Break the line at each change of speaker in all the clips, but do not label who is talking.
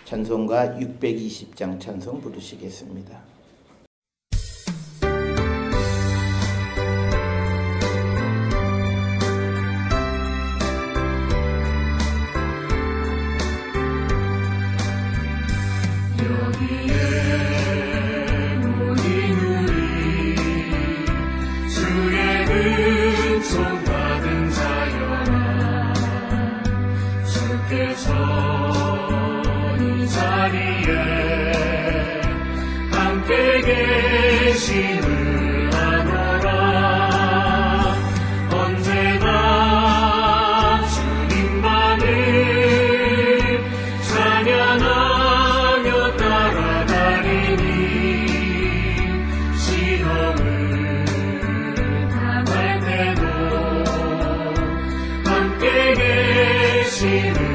찬송가 620장 찬송 부르시겠습니다.
계심을 아노라. 언제나 주님만을 찬양하며 따라다니니 시험을 당할 때도 함께 계심을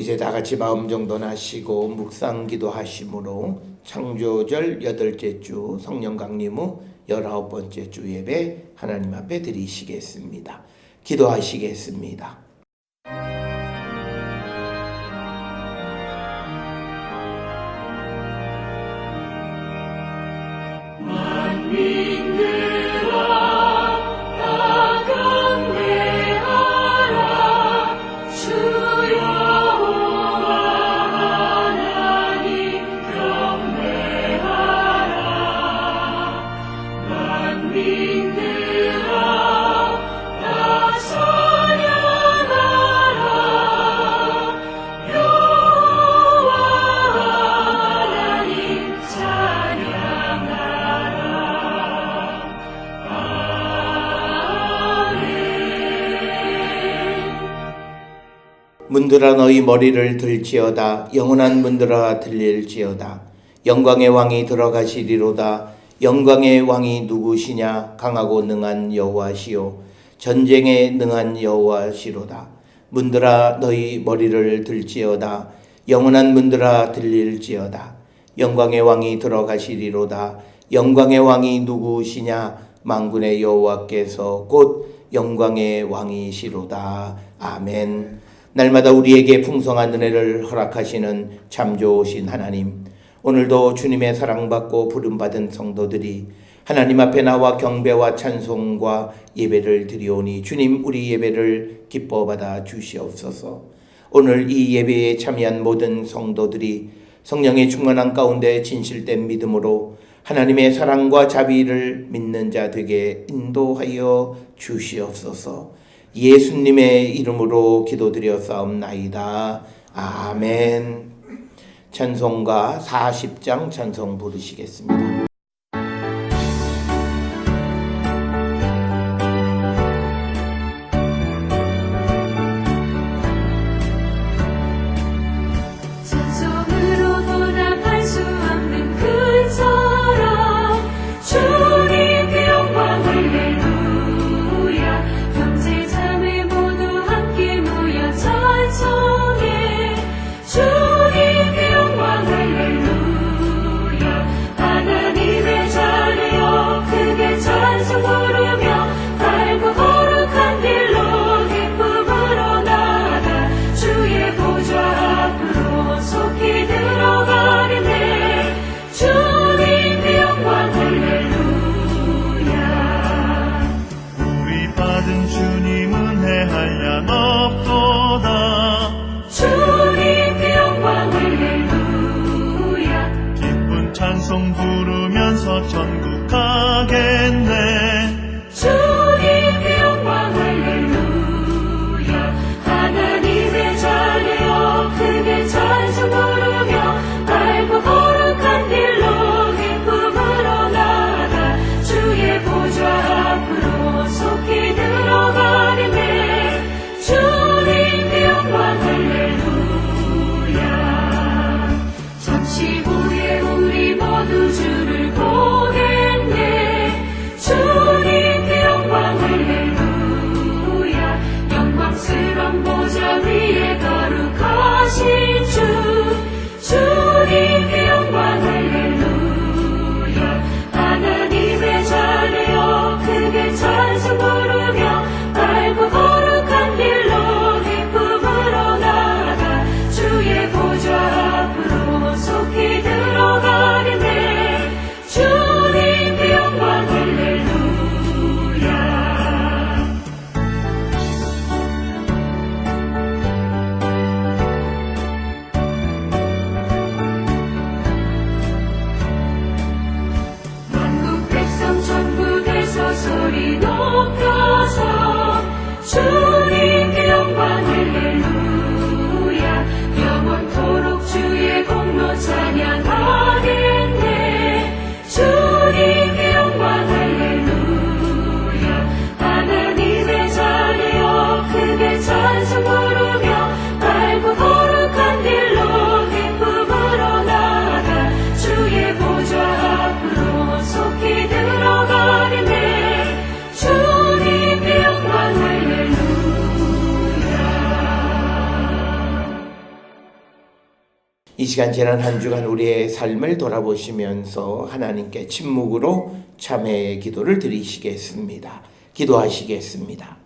이제 다 같이 마음 정돈하시고 묵상 기도하심으로 창조절 8째 주 성령 강림 후 19번째 주 예배 하나님 앞에 드리시겠습니다. 기도하시겠습니다. 문들아 너희 머리를 들지어다. 영원한 문들아 들릴지어다. 영광의 왕이 들어가시리로다. 영광의 왕이 누구시냐? 강하고 능한 여호와시요 전쟁에 능한 여호와시로다. 문들아 너희 머리를 들지어다. 영원한 문들아 들릴지어다. 영광의 왕이 들어가시리로다. 영광의 왕이 누구시냐? 만군의 여호와께서 곧 영광의 왕이시로다. 아멘. 날마다 우리에게 풍성한 은혜를 허락하시는 참 좋으신 하나님, 오늘도 주님의 사랑받고 부름받은 성도들이 하나님 앞에 나와 경배와 찬송과 예배를 드리오니 주님, 우리 예배를 기뻐 받아 주시옵소서. 오늘 이 예배에 참여한 모든 성도들이 성령의 충만한 가운데 진실된 믿음으로 하나님의 사랑과 자비를 믿는 자 되게 인도하여 주시옵소서. 예수님의 이름으로 기도드렸사옵나이다. 아멘. 찬송가 40장 찬송 부르시겠습니다.
찬송으로 보답할 수 없는 그 사랑, 주님께 영광 할렐루야. 형제 자매 모두 함께 모여 찬송해. 주님께 영광 할렐루야. 하나님의 자녀여 크게 찬송 부르며 밝고 거룩한 길로 기쁨으로 나아가 주의 보좌 앞으로 속히 들어가리네. 주님께 영광 할렐루야.
우리 받은 주님 은혜 한량 없도다.
주님께 영광 할렐루야.
기쁜 찬송 부르면서 천국 가겠네.
주님께 영광 할렐루야. 하나님의 자녀여 크게 찬송 부르며 밝고 거룩한 길로 기쁨으로 나아가 주의 보좌 앞으로 속히 들어가리네. 주님께 영광 할렐루야. 잠시 후에 우리 모두 주를 보겠네. 주님께 영광 할렐루야. 영광스런 보좌 위에 거룩하신 주, 주님께 영광 할렐루야. 하나님의 자녀여 크게 찬송 부르며 밝고 거룩한 길로 기쁨으로 나아가 주의 보좌 앞으로 속히 들어가리네. 주님께 영광 할렐루야. 만국 백성 전국에서 소리 높여서 주님께 영광 할렐루야. 영원토록 주의 공로 찬양하겠네. 주님께 영광 할렐루야. 하나님의 자녀여 크게 찬송 부르며 밝고 거룩한 길로 기쁨으로 나아가 주의 보좌 앞으로 속히 들어가리네. 주님께 영광 할렐루야.
이 시간 지난 한 주간 우리의 삶을 돌아보시면서 하나님께 침묵으로 참회의 기도를 드리시겠습니다. 기도하시겠습니다.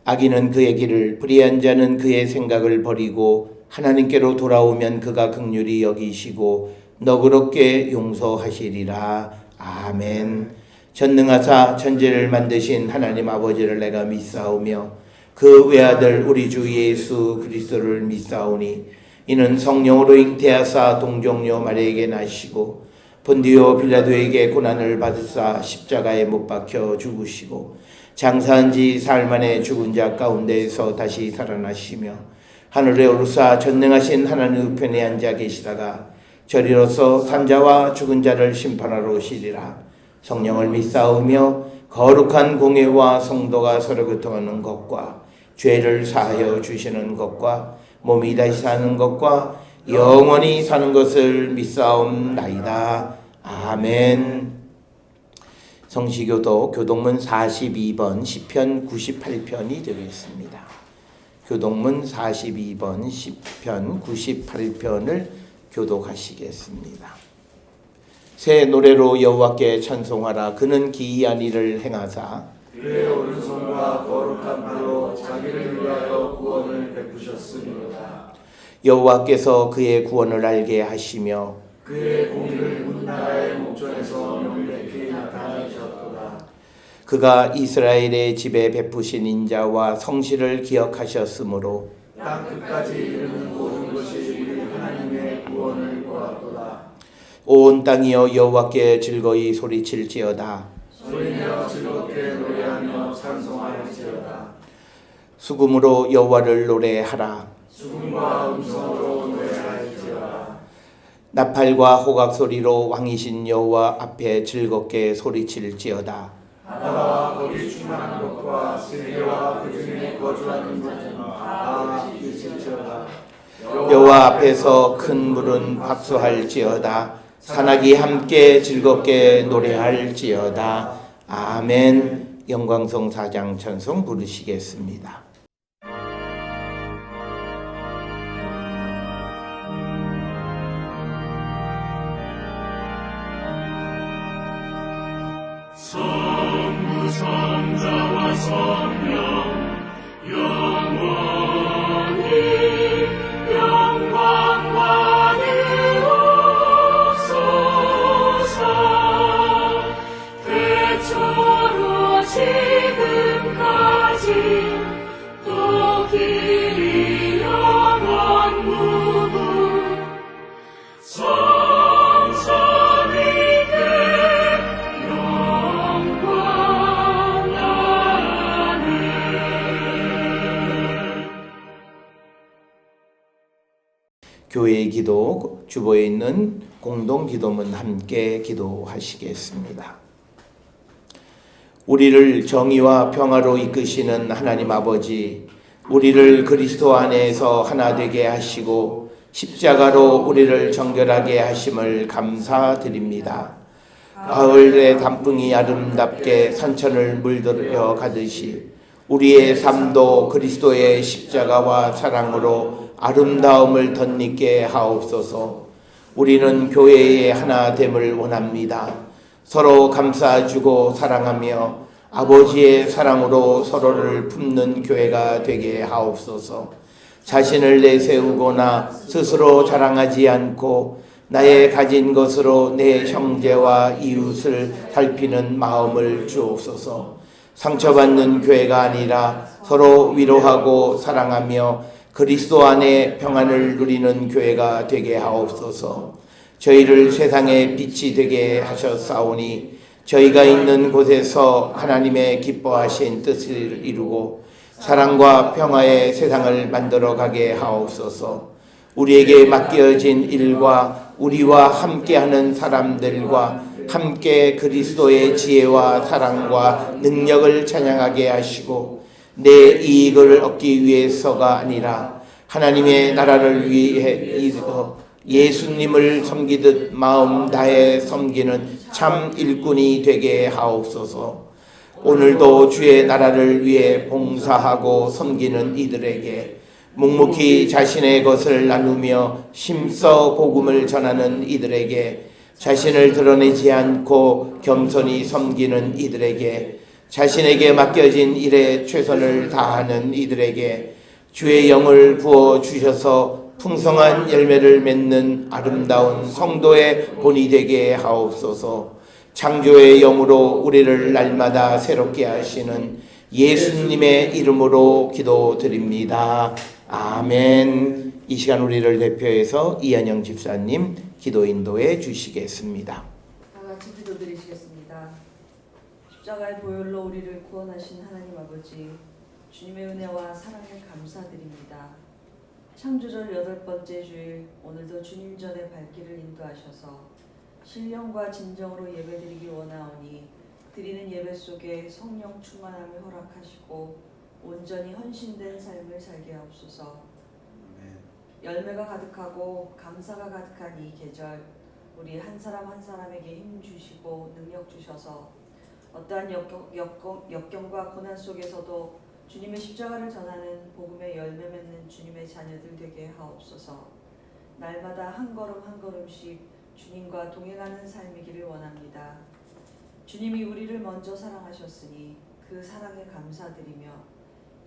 악인은 그의 길을, 불의한 자는 그의 생각을 버리고 하나님께로 돌아오면 그가 긍휼히 여기시고 너그럽게 용서하시리라. 아멘. 전능하사 천지를 만드신 하나님 아버지를 내가 믿사오며 그 외아들 우리 주 예수 그리스도를 믿사오니 이는 성령으로 잉태하사 동정녀 마리아에게 나시고 본디오 빌라도에게 고난을 받으사 십자가에 못 박혀 죽으시고 장사한 지 사흘 만에 죽은 자 가운데에서 다시 살아나시며 하늘에 오르사 전능하신 하나님 우편에 앉아 계시다가 저리로서 산자와 죽은 자를 심판하러 오시리라. 성령을 믿사오며 거룩한 공회와 성도가 서로 교통하는 것과 죄를 사하여 주시는 것과 몸이 다시 사는 것과 영원히 사는 것을 믿사옵나이다. 아멘. 성시교도 교동문 42번 시편 98편이 되겠습니다. 교동문 42번 시편 98편을 교독하시겠습니다. 새 노래로 여호와께 찬송하라. 그는 기이한 일을 행하사
그의 오른손과 거룩한 팔로 자기를 위하여 구원을 베푸셨습니다.
여호와께서 그의 구원을 알게 하시며
그의 공의를 문나라의 목전에서 명백히 나타내셨도다.
그가 이스라엘의 집에 베푸신 인자와 성실을 기억하셨으므로
땅 끝까지 이르는 모든 것이 우리 하나님의 구원을 보았도다.
온 땅이여 여호와께 즐거이 소리칠지어다.
소리내어 즐겁게 노래하며 찬송할지어다.
수금으로 여호와를 노래하라.
수금과 음성으로 노래할지어다.
나팔과 호각 소리로 왕이신 여호와 앞에 즐겁게 소리칠지어다.
바다와 거기 충만한 것과 세계와 그 중에 거주하는 자는 다 잊을지어다.
여호와 앞에서 큰 물은 박수할지어다. 산악이 함께 즐겁게 노래할지어다. 아멘. 영광성 4장 찬송 부르시겠습니다.
성부 성자와 성령 영원히 영광 받으옵소서.
태초로 지금까지 또 길이 영원 무궁 성삼위께 영광 아멘.
교회의 기도, 주보에 있는 공동 기도문 함께 기도하시겠습니다. 우리를 정의와 평화로 이끄시는 하나님 아버지, 우리를 그리스도 안에서 하나 되게 하시고 십자가로 우리를 정결하게 하심을 감사드립니다. 가을의 단풍이 아름답게 산천을 물들여 가듯이 우리의 삶도 그리스도의 십자가와 사랑으로 아름다움을 덧입게 하옵소서. 우리는 교회의 하나됨을 원합니다. 서로 감싸주고 사랑하며 아버지의 사랑으로 서로를 품는 교회가 되게 하옵소서. 자신을 내세우거나 스스로 자랑하지 않고 나의 가진 것으로 내 형제와 이웃을 살피는 마음을 주옵소서. 상처받는 교회가 아니라 서로 위로하고 사랑하며 그리스도 안에 평안을 누리는 교회가 되게 하옵소서. 저희를 세상의 빛이 되게 하셨사오니 저희가 있는 곳에서 하나님의 기뻐하신 뜻을 이루고 사랑과 평화의 세상을 만들어가게 하옵소서. 우리에게 맡겨진 일과 우리와 함께하는 사람들과 함께 그리스도의 지혜와 사랑과 능력을 찬양하게 하시고 내 이익을 얻기 위해서가 아니라 하나님의 나라를 위해 예수님을 섬기듯 마음 다해 섬기는 참 일꾼이 되게 하옵소서. 오늘도 주의 나라를 위해 봉사하고 섬기는 이들에게 묵묵히 자신의 것을 나누며 힘써 복음을 전하는 이들에게 자신을 드러내지 않고 겸손히 섬기는 이들에게 자신에게 맡겨진 일에 최선을 다하는 이들에게 주의 영을 부어 주셔서 풍성한 열매를 맺는 아름다운 성도의 본이 되게 하옵소서. 창조의 영으로 우리를 날마다 새롭게 하시는 예수님의 이름으로 기도드립니다. 아멘. 이 시간 우리를 대표해서 이한영 집사님 기도 인도해 주시겠습니다.
다 같이 기도드리시겠습니다. 십자가의 보혈로 우리를 구원하신 하나님 아버지, 주님의 은혜와 사랑에 감사드립니다. 창조절 8번째 주일, 오늘도 주님 전에 발길을 인도하셔서 신령과 진정으로 예배드리기 원하오니 드리는 예배 속에 성령 충만함을 허락하시고 온전히 헌신된 삶을 살게 하옵소서. 열매가 가득하고 감사가 가득한 이 계절, 우리 한 사람 한 사람에게 힘 주시고 능력 주셔서 어떠한 역경과 고난 속에서도 주님의 십자가를 전하는 복음의 열매 맺는 주님의 자녀들 되게 하옵소서. 날마다 한 걸음 한 걸음씩 주님과 동행하는 삶이기를 원합니다. 주님이 우리를 먼저 사랑하셨으니 그 사랑에 감사드리며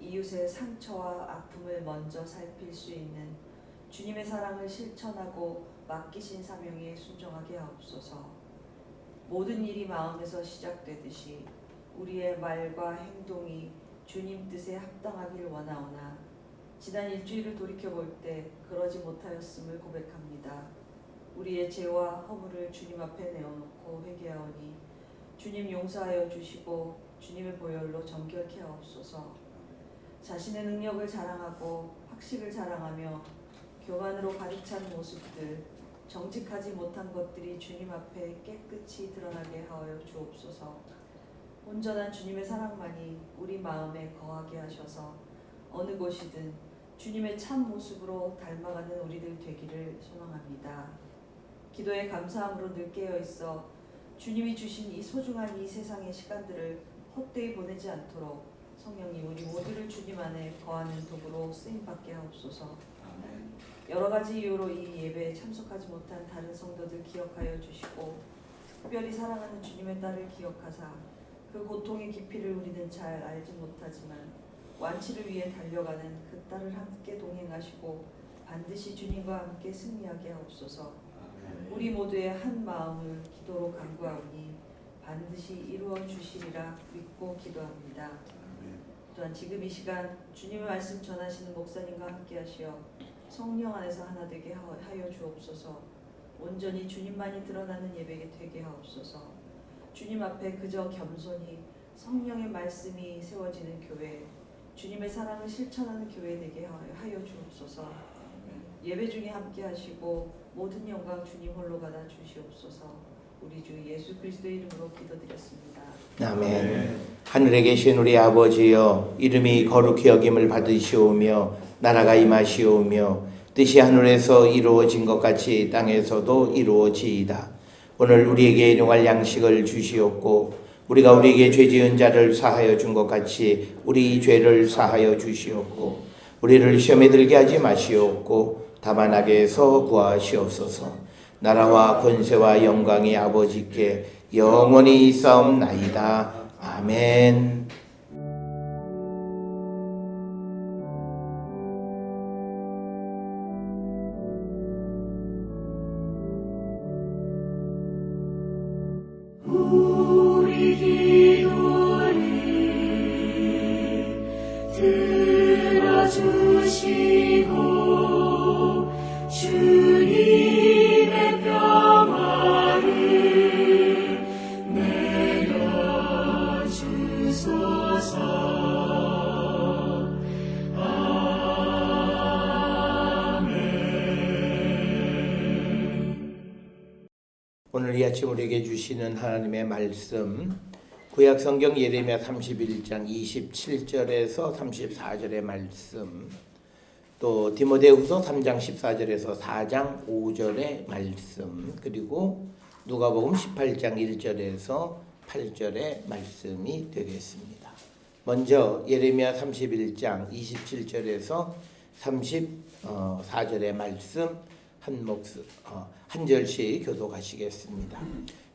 이웃의 상처와 아픔을 먼저 살필 수 있는 주님의 사랑을 실천하고 맡기신 사명에 순종하게 하옵소서. 모든 일이 마음에서 시작되듯이 우리의 말과 행동이 주님 뜻에 합당하길 원하오나 지난 일주일을 돌이켜볼 때 그러지 못하였음을 고백합니다. 우리의 죄와 허물을 주님 앞에 내어놓고 회개하오니 주님 용서하여 주시고 주님의 보혈로 정결케 하옵소서. 자신의 능력을 자랑하고 학식을 자랑하며 교만으로 가득 찬 모습들, 정직하지 못한 것들이 주님 앞에 깨끗이 드러나게 하여 주옵소서. 온전한 주님의 사랑만이 우리 마음에 거하게 하셔서 어느 곳이든 주님의 참 모습으로 닮아가는 우리들 되기를 소망합니다. 기도에 감사함으로 늘 깨어있어 주님이 주신 이 소중한 이 세상의 시간들을 헛되이 보내지 않도록 성령님 우리 모두를 주님 안에 거하는 도구로 쓰임받게 하옵소서. 여러 가지 이유로 이 예배에 참석하지 못한 다른 성도들 기억하여 주시고 특별히 사랑하는 주님의 딸을 기억하사 그 고통의 깊이를 우리는 잘 알지 못하지만 완치를 위해 달려가는 그 딸을 함께 동행하시고 반드시 주님과 함께 승리하게 하옵소서. 우리 모두의 한 마음을 기도로 간구하오니 반드시 이루어 주시리라 믿고 기도합니다. 또한 지금 이 시간 주님의 말씀 전하시는 목사님과 함께 하시어 성령 안에서 하나 되게 하여 주옵소서. 온전히 주님만이 드러나는 예배게 되게 하옵소서. 주님 앞에 그저 겸손히 성령의 말씀이 세워지는 교회, 주님의 사랑을 실천하는 교회 되게 하여 주옵소서. 예배 중에 함께 하시고 모든 영광 주님 홀로 받아 주시옵소서. 우리 주 예수 그리스도의 이름으로 기도드렸습니다.
아멘. 하늘에 계신 우리 아버지여, 이름이 거룩히 여김을 받으시오며 나라가 임하시오며 뜻이 하늘에서 이루어진 것 같이 땅에서도 이루어지이다. 오늘 우리에게 일용할 양식을 주시옵고 우리가 우리에게 죄 지은 자를 사하여 준 것 같이 우리 죄를 사하여 주시옵고 우리를 시험에 들게 하지 마시옵고 다만 악에서 구하시옵소서. 나라와 권세와 영광이 아버지께 영원히 있사옵나이다. 아멘.
우리 기도를 들어주시고 주님의 평화를 내려주소서.
오늘 이 아침 우리에게 주시는 하나님의 말씀, 구약 성경 예레미야 31장 27절에서 34절의 말씀, 또 디모데후서 3장 14절에서 4장 5절의 말씀, 그리고 누가복음 18장 1절에서 8절의 말씀이 되겠습니다. 먼저 예레미야 31장 27절에서 34절의 말씀 한 절씩 교독하시겠습니다.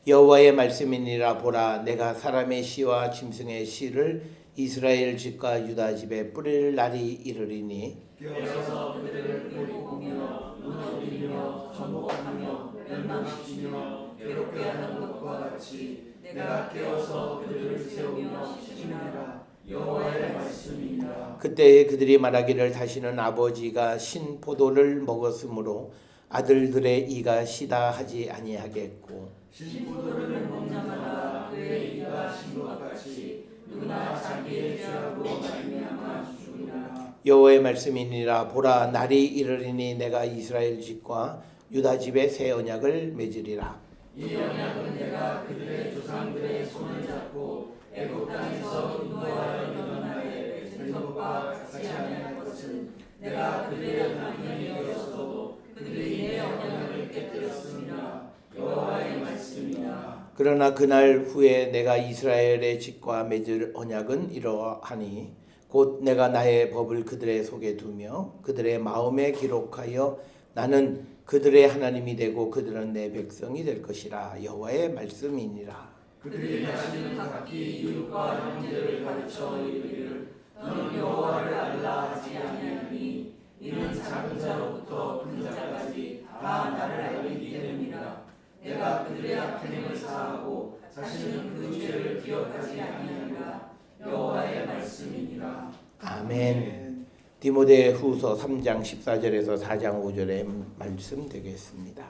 여호와의 말씀이니라. 보라, 내가 사람의 씨와 짐승의 씨를 이스라엘 집과 유다 집에 뿌릴 날이 이르리니
깨어서 그들을 꼴보며 무너뜨리며 전복하며 멸망시키며 괴롭게 하는 것과 같이 내가 깨어서 그들을 세우며 시키리라. 여호와의 말씀이니라.
그때에 그들이 말하기를 다시는 아버지가 신 포도를 먹었으므로 아들들의 이가 시다 하지 아니하겠고
신포도를 먹는 자마다 그의 이가 신 것 같이 누구나 자기의 죄악으로 말미암아 죽으리라.
여호와의 말씀이니라. 보라, 날이 이르리니 내가 이스라엘 집과 유다 집에 새 언약을 맺으리라.
이 언약은 내가 그들의 조상들의 손을 잡고 애굽 땅에서 인도하여 이르는 날에 맺은 것과 같이 아니할 것은 내가 그들의 하나님이었어도 그들이 내 언약을 깨뜨렸습니다. 여호와의 말씀이니라.
그러나 그날 후에 내가 이스라엘의 집과 맺을 언약은 이러하니 곧 내가 나의 법을 그들의 속에 두며 그들의 마음에 기록하여 나는 그들의 하나님이 되고 그들은 내 백성이 될 것이라. 여호와의 말씀이니라.
그들이 다시는 각기 이웃과 형제를 가르쳐 이르기를 너는 여호와를 알라 하지 아니하니 이는 작은 자로부터 큰 자까지 다 나를 알기 때문이라. 내가 그들의 악행을 사하고 다시는 그 죄를 기억하지 아니하리라. 여호와의 말씀이니라.
아멘. 디모데 후서 3장 14절에서 4장 5절의 말씀 되겠습니다.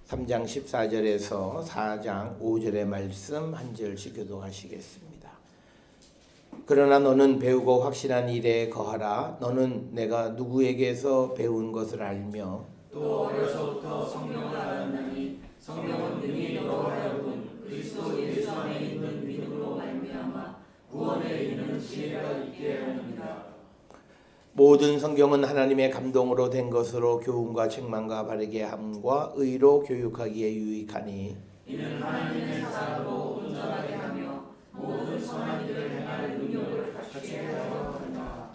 3장 14절에서 4장 5절의 말씀 한 절씩 교독하시겠습니다. 그러나 너는 배우고 확신한 일에 거하라. 너는 내가 누구에게서 배운 것을 알며
또 어려서부터 성령을 알았나니 성령은 능히 너로 하여금 그리스도 예수 안에 있는 믿음으로 말미암아 구원에 이르는 지혜가 있게 하느니라.
모든 성경은 하나님의 감동으로 된 것으로 교훈과 책망과 바르게 함과 의로 교육하기에 유익하니
이는 하나님의 사랑으로 온전하게 하며 모든 선한 일을 행할 능력을 갖추게 하려 한다.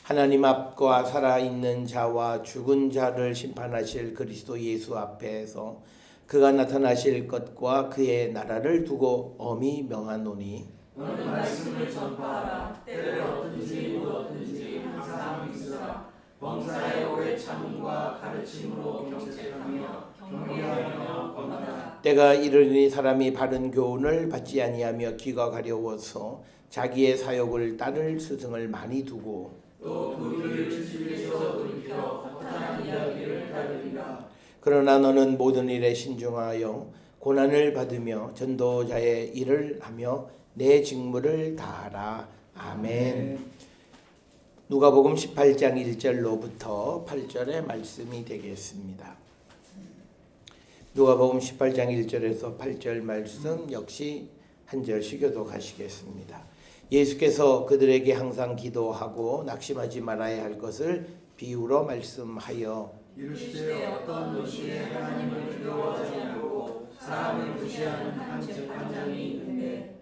하나님 앞과 살아있는 자와 죽은 자를 심판하실 그리스도 예수 앞에서 그가 나타나실 것과 그의 나라를 두고 엄히 명하노니
너는 말씀을 전파하라. 때를 얻든지 못 얻든지 항상 믿으라. 범사의 오래 참음과 가르침으로 경책하며 격려하며 권하라.
때가 이르니 사람이 바른 교훈을 받지 아니하며 귀가 가려워서 자기의 사욕을 따를 스승을 많이 두고
또 그들을 진실에서 돌이켜 허탄한 이야기를 따르리라.
그러나 너는 모든 일에 신중하여 고난을 받으며 전도자의 일을 하며 내 직무를 다하라. 아멘. 누가복음 18장 1절로부터 8절의 말씀이 되겠습니다. 누가복음 18장 1절에서 8절 말씀 역시 한 절씩 교독하시겠습니다. 예수께서 그들에게 항상 기도하고 낙심하지 말아야 할 것을 비유로 말씀하여
이르시되 어떤 도시에 하나님을 두려워하지 않고 사람을 무시하는 한 재판장이 있는데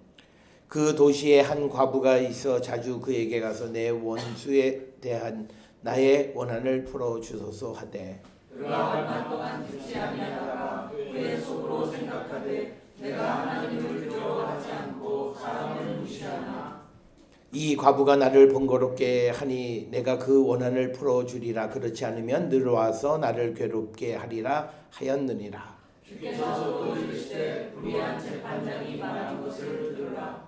그 도시에 한 과부가 있어 자주 그에게 가서 내 원수에 대한 나의 원한을 풀어주소서 하되
그가 얼마 동안 듣지 아니하다가 그의 속으로 생각하되 내가 하나님을 두려워하지 않고 사람을 무시하나
이 과부가 나를 번거롭게 하니 내가 그 원한을 풀어주리라. 그렇지 않으면 늘어와서 나를 괴롭게 하리라 하였느니라.
주께서 또 이르시되 불의한 재판장이 말한 것을 들으라.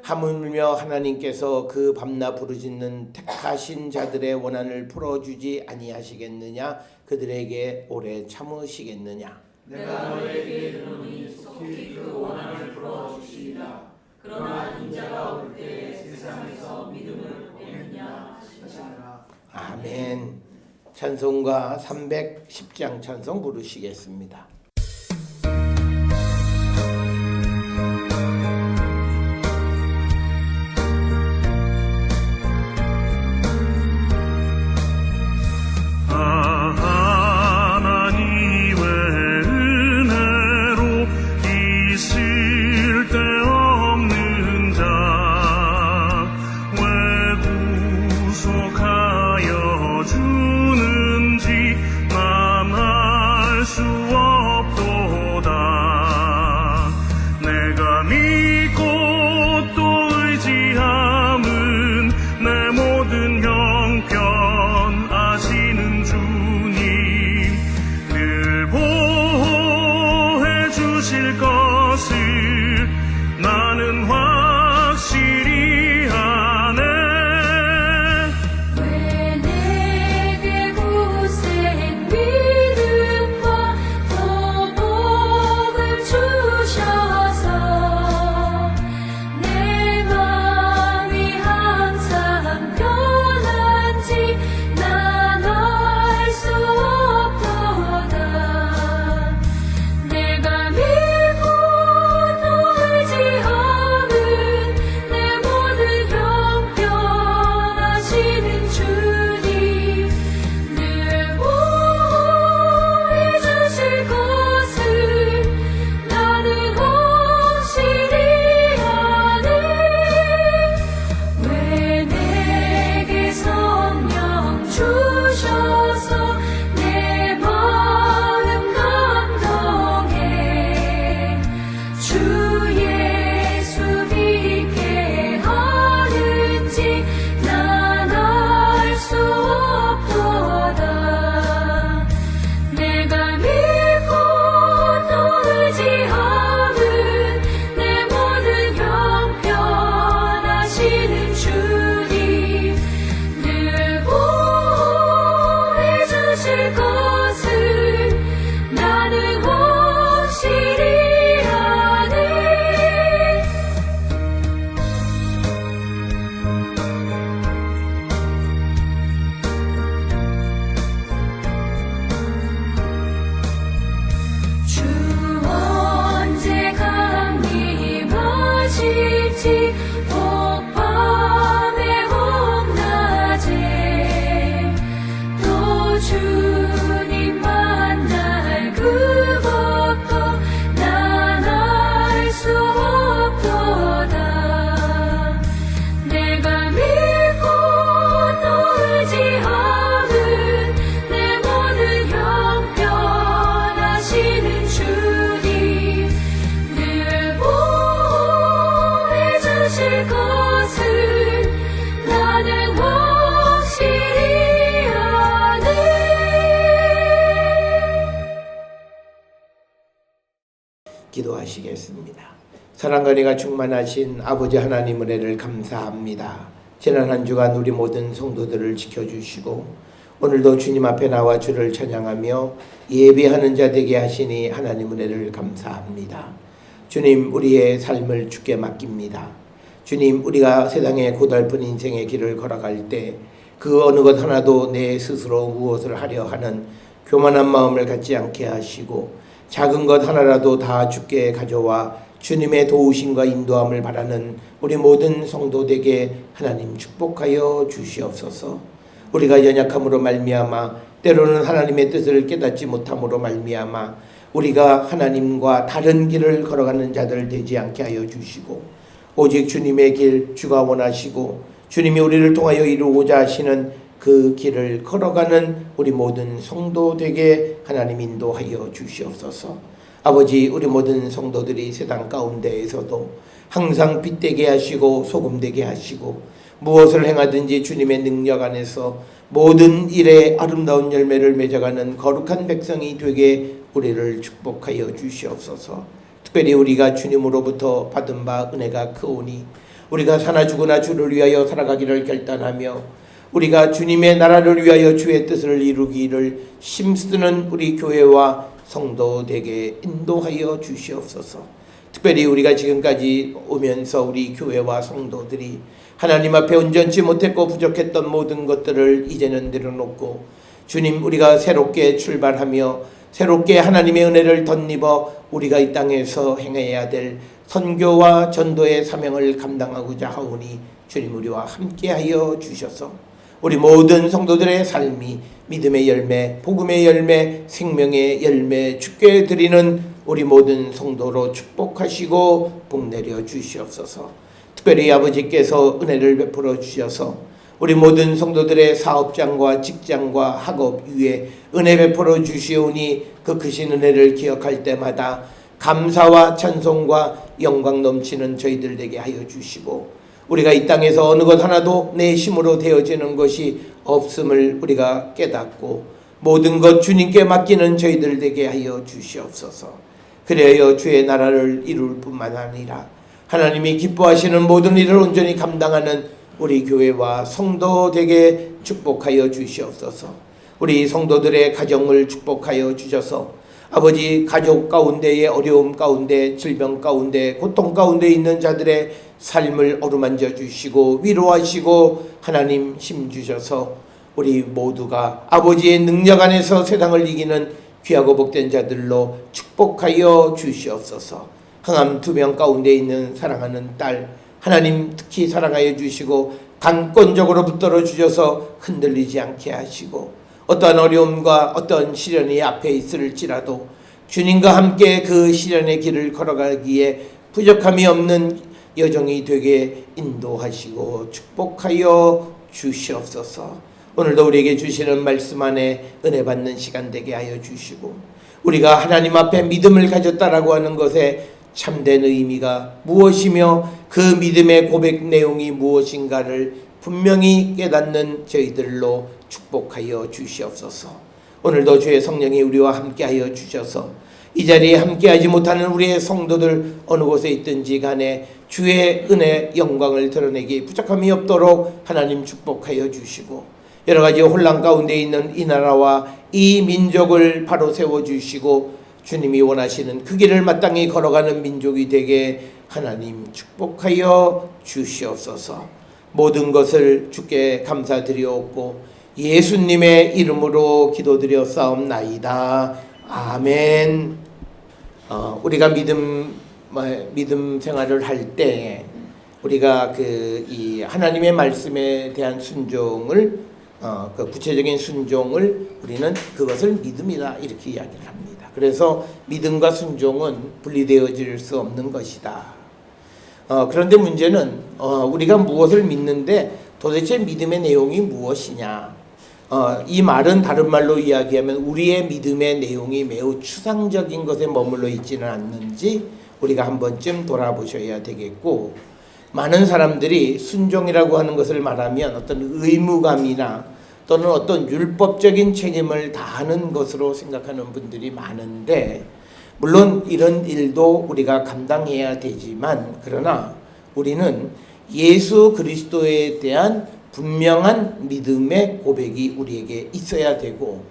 하물며 하나님께서 그 밤낮 부르짖는 택하신 자들의 원한을 풀어주지 아니하시겠느냐? 그들에게 오래 참으시겠느냐?
내가 너에게 이르노니 속히 그 원한을 풀어주시리라. 그러나 인자가 올 때에 세상에서 믿음을 보겠느냐 하시니라.
아멘. 찬송가 310장 찬송 부르시겠습니다.
주는지 난 알 수 없
기도하시겠습니다. 사랑과 은혜가 충만하신 아버지 하나님 은혜를 감사합니다. 지난 한 주간 우리 모든 성도들을 지켜주시고 오늘도 주님 앞에 나와 주를 찬양하며 예배하는 자 되게 하시니 하나님 은혜를 감사합니다. 주님, 우리의 삶을 주께 맡깁니다. 주님, 우리가 세상의 고달픈 인생의 길을 걸어갈 때 그 어느 것 하나도 내 스스로 무엇을 하려 하는 교만한 마음을 갖지 않게 하시고 작은 것 하나라도 다 주께 가져와 주님의 도우심과 인도함을 바라는 우리 모든 성도들에게 하나님 축복하여 주시옵소서. 우리가 연약함으로 말미암아 때로는 하나님의 뜻을 깨닫지 못함으로 말미암아 우리가 하나님과 다른 길을 걸어가는 자들 되지 않게 하여 주시고 오직 주님의 길, 주가 원하시고 주님이 우리를 통하여 이루고자 하시는 그 길을 걸어가는 우리 모든 성도되게 하나님 인도하여 주시옵소서. 아버지, 우리 모든 성도들이 세상 가운데에서도 항상 빛되게 하시고 소금되게 하시고 무엇을 행하든지 주님의 능력 안에서 모든 일에 아름다운 열매를 맺어가는 거룩한 백성이 되게 우리를 축복하여 주시옵소서. 특별히 우리가 주님으로부터 받은 바 은혜가 크오니 우리가 사나 죽으나 주를 위하여 살아가기를 결단하며 우리가 주님의 나라를 위하여 주의 뜻을 이루기를 힘쓰는 우리 교회와 성도되게 인도하여 주시옵소서. 특별히 우리가 지금까지 오면서 우리 교회와 성도들이 하나님 앞에 온전치 못했고 부족했던 모든 것들을 이제는 내려놓고 주님, 우리가 새롭게 출발하며 새롭게 하나님의 은혜를 덧입어 우리가 이 땅에서 행해야 될 선교와 전도의 사명을 감당하고자 하오니 주님, 우리와 함께하여 주셔서 우리 모든 성도들의 삶이 믿음의 열매, 복음의 열매, 생명의 열매 주께 드리는 우리 모든 성도로 축복하시고 복 내려 주시옵소서. 특별히 아버지께서 은혜를 베풀어 주셔서 우리 모든 성도들의 사업장과 직장과 학업 위에 은혜 베풀어 주시오니 그 크신 은혜를 기억할 때마다 감사와 찬송과 영광 넘치는 저희들 되게 하여 주시고 우리가 이 땅에서 어느 것 하나도 내 힘으로 되어지는 것이 없음을 우리가 깨닫고 모든 것 주님께 맡기는 저희들 되게 하여 주시옵소서. 그래야 주의 나라를 이룰 뿐만 아니라 하나님이 기뻐하시는 모든 일을 온전히 감당하는 우리 교회와 성도 되게 축복하여 주시옵소서. 우리 성도들의 가정을 축복하여 주셔서 아버지, 가족 가운데의 어려움 가운데, 질병 가운데, 고통 가운데 있는 자들의 삶을 어루만져 주시고 위로하시고 하나님 힘 주셔서 우리 모두가 아버지의 능력 안에서 세상을 이기는 귀하고 복된 자들로 축복하여 주시옵소서. 항암 투병 가운데 있는 사랑하는 딸 하나님 특히 사랑하여 주시고 강권적으로 붙들어 주셔서 흔들리지 않게 하시고 어떠한 어려움과 어떤 시련이 앞에 있을지라도 주님과 함께 그 시련의 길을 걸어가기에 부족함이 없는 여정이 되게 인도하시고 축복하여 주시옵소서. 오늘도 우리에게 주시는 말씀 안에 은혜 받는 시간 되게 하여 주시고 우리가 하나님 앞에 믿음을 가졌다라고 하는 것에 참된 의미가 무엇이며 그 믿음의 고백 내용이 무엇인가를 분명히 깨닫는 저희들로 축복하여 주시옵소서. 오늘도 주의 성령이 우리와 함께하여 주셔서 이 자리에 함께하지 못하는 우리의 성도들 어느 곳에 있든지 간에 주의 은혜 영광을 드러내기 부족함이 없도록 하나님 축복하여 주시고 여러 가지 혼란 가운데 있는 이 나라와 이 민족을 바로 세워주시고 주님이 원하시는 그 길을 마땅히 걸어가는 민족이 되게 하나님 축복하여 주시옵소서. 모든 것을 주께 감사드리옵고 예수님의 이름으로 기도드렸사옵나이다. 아멘. 우리가 믿음 생활을 할 때 우리가 이 하나님의 말씀에 대한 순종을 그 구체적인 순종을 우리는 그것을 믿음이다 이렇게 이야기를 합니다. 그래서 믿음과 순종은 분리되어질 수 없는 것이다. 그런데 문제는 우리가 무엇을 믿는데 도대체 믿음의 내용이 무엇이냐. 이 말은 다른 말로 이야기하면 우리의 믿음의 내용이 매우 추상적인 것에 머물러 있지는 않는지 우리가 한 번쯤 돌아보셔야 되겠고, 많은 사람들이 순종이라고 하는 것을 말하면 어떤 의무감이나 또는 어떤 율법적인 책임을 다하는 것으로 생각하는 분들이 많은데, 물론 이런 일도 우리가 감당해야 되지만 그러나 우리는 예수 그리스도에 대한 분명한 믿음의 고백이 우리에게 있어야 되고,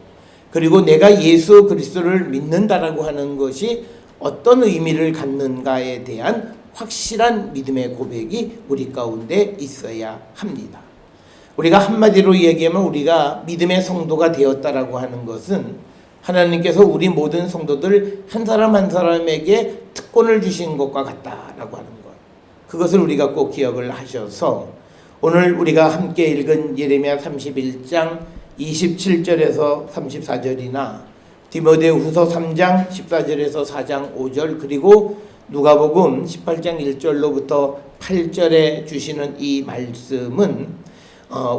그리고 내가 예수 그리스도를 믿는다라고 하는 것이 어떤 의미를 갖는가에 대한 확실한 믿음의 고백이 우리 가운데 있어야 합니다. 우리가 한마디로 얘기하면 우리가 믿음의 성도가 되었다라고 하는 것은 하나님께서 우리 모든 성도들 한 사람 한 사람에게 특권을 주신 것과 같다라고 하는 것, 그것을 우리가 꼭 기억을 하셔서 오늘 우리가 함께 읽은 예레미야 31장 27절에서 34절이나 디모데후서 3장 14절에서 4장 5절, 그리고 누가복음 18장 1절로부터 8절에 주시는 이 말씀은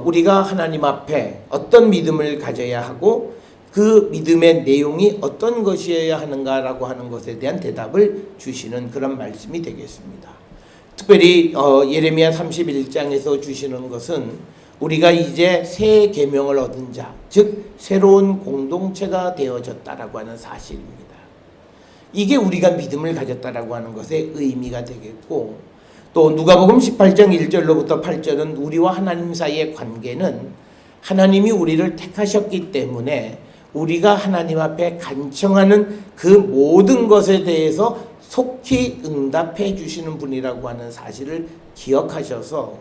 우리가 하나님 앞에 어떤 믿음을 가져야 하고 그 믿음의 내용이 어떤 것이어야 하는가라고 하는 것에 대한 대답을 주시는 그런 말씀이 되겠습니다. 특별히 예레미야 31장에서 주시는 것은 우리가 이제 새 계명을 얻은 자, 즉 새로운 공동체가 되어졌다라고 하는 사실입니다. 이게 우리가 믿음을 가졌다라고 하는 것의 의미가 되겠고, 또 누가복음 18장 1절로부터 8절은 우리와 하나님 사이의 관계는 하나님이 우리를 택하셨기 때문에 우리가 하나님 앞에 간청하는 그 모든 것에 대해서 속히 응답해 주시는 분이라고 하는 사실을 기억하셔서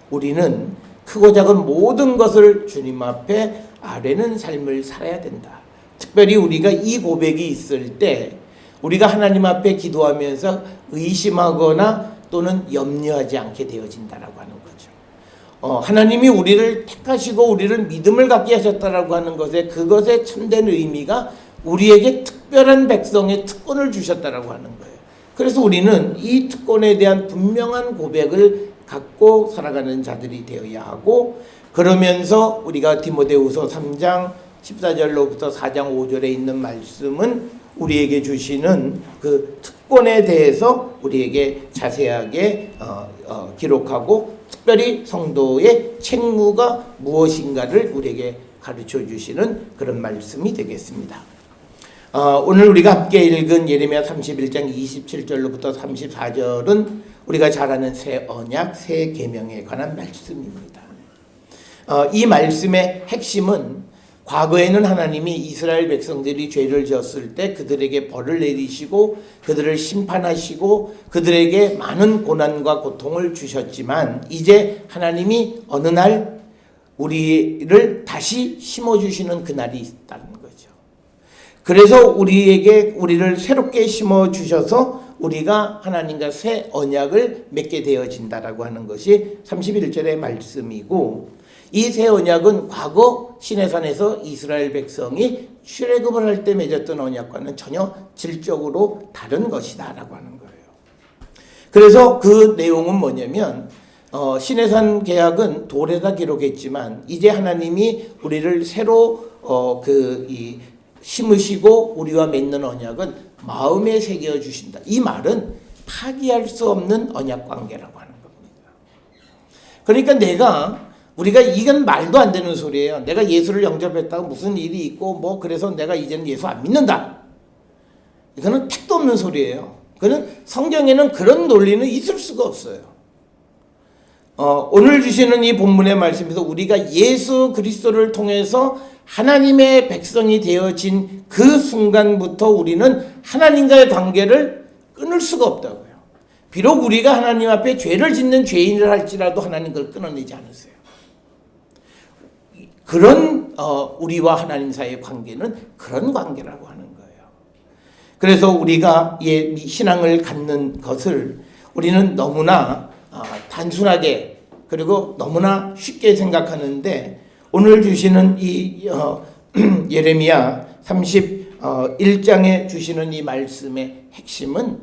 우리는 크고 작은 모든 것을 주님 앞에 아뢰는 삶을 살아야 된다. 특별히 우리가 이 고백이 있을 때 우리가 하나님 앞에 기도하면서 의심하거나 또는 염려하지 않게 되어진다라고 하는 거죠. 하나님이 우리를 택하시고 우리를 믿음을 갖게 하셨다라고 하는 것에, 그것의 참된 의미가 우리에게 특별한 백성의 특권을 주셨다라고 하는 거예요. 그래서 우리는 이 특권에 대한 분명한 고백을 갖고 살아가는 자들이 되어야 하고, 그러면서 우리가 디모데후서 3장 14절로부터 4장 5절에 있는 말씀은 우리에게 주시는 그 특권에 대해서 우리에게 자세하게 기록하고, 특별히 성도의 책무가 무엇인가를 우리에게 가르쳐 주시는 그런 말씀이 되겠습니다. 오늘 우리가 함께 읽은 예레미야 31장 27절로부터 34절은 우리가 잘 아는 새 언약, 새 계명에 관한 말씀입니다. 이 말씀의 핵심은 과거에는 하나님이 이스라엘 백성들이 죄를 지었을 때 그들에게 벌을 내리시고 그들을 심판하시고 그들에게 많은 고난과 고통을 주셨지만, 이제 하나님이 어느 날 우리를 다시 심어주시는 그날이 있다는 거죠. 그래서 우리를 새롭게 심어주셔서 우리가 하나님과 새 언약을 맺게 되어진다라고 하는 것이 31절의 말씀이고, 이 새 언약은 과거 시내산에서 이스라엘 백성이 출애굽을 할 때 맺었던 언약과는 전혀 질적으로 다른 것이다라고 하는 거예요. 그래서 그 내용은 뭐냐면 시내산 계약은 돌에다 기록했지만 이제 하나님이 우리를 새로 심으시고 우리와 맺는 언약은 마음에 새겨 주신다. 이 말은 파기할 수 없는 언약 관계라고 하는 겁니다. 그러니까 우리가 이건 말도 안 되는 소리예요. 내가 예수를 영접했다고 무슨 일이 있고 그래서 내가 이제는 예수 안 믿는다. 이거는 택도 없는 소리예요. 그는 성경에는 그런 논리는 있을 수가 없어요. 오늘 주시는 이 본문의 말씀에서 우리가 예수 그리스도를 통해서 하나님의 백성이 되어진 그 순간부터 우리는 하나님과의 관계를 끊을 수가 없다고요. 비록 우리가 하나님 앞에 죄를 짓는 죄인을 할지라도 하나님 그걸 끊어내지 않으세요. 그런 우리와 하나님 사이의 관계는 그런 관계라고 하는 거예요. 그래서 우리가 신앙을 갖는 것을 우리는 너무나 단순하게 그리고 너무나 쉽게 생각하는데, 오늘 주시는 이 예레미야 31장에 주시는 이 말씀의 핵심은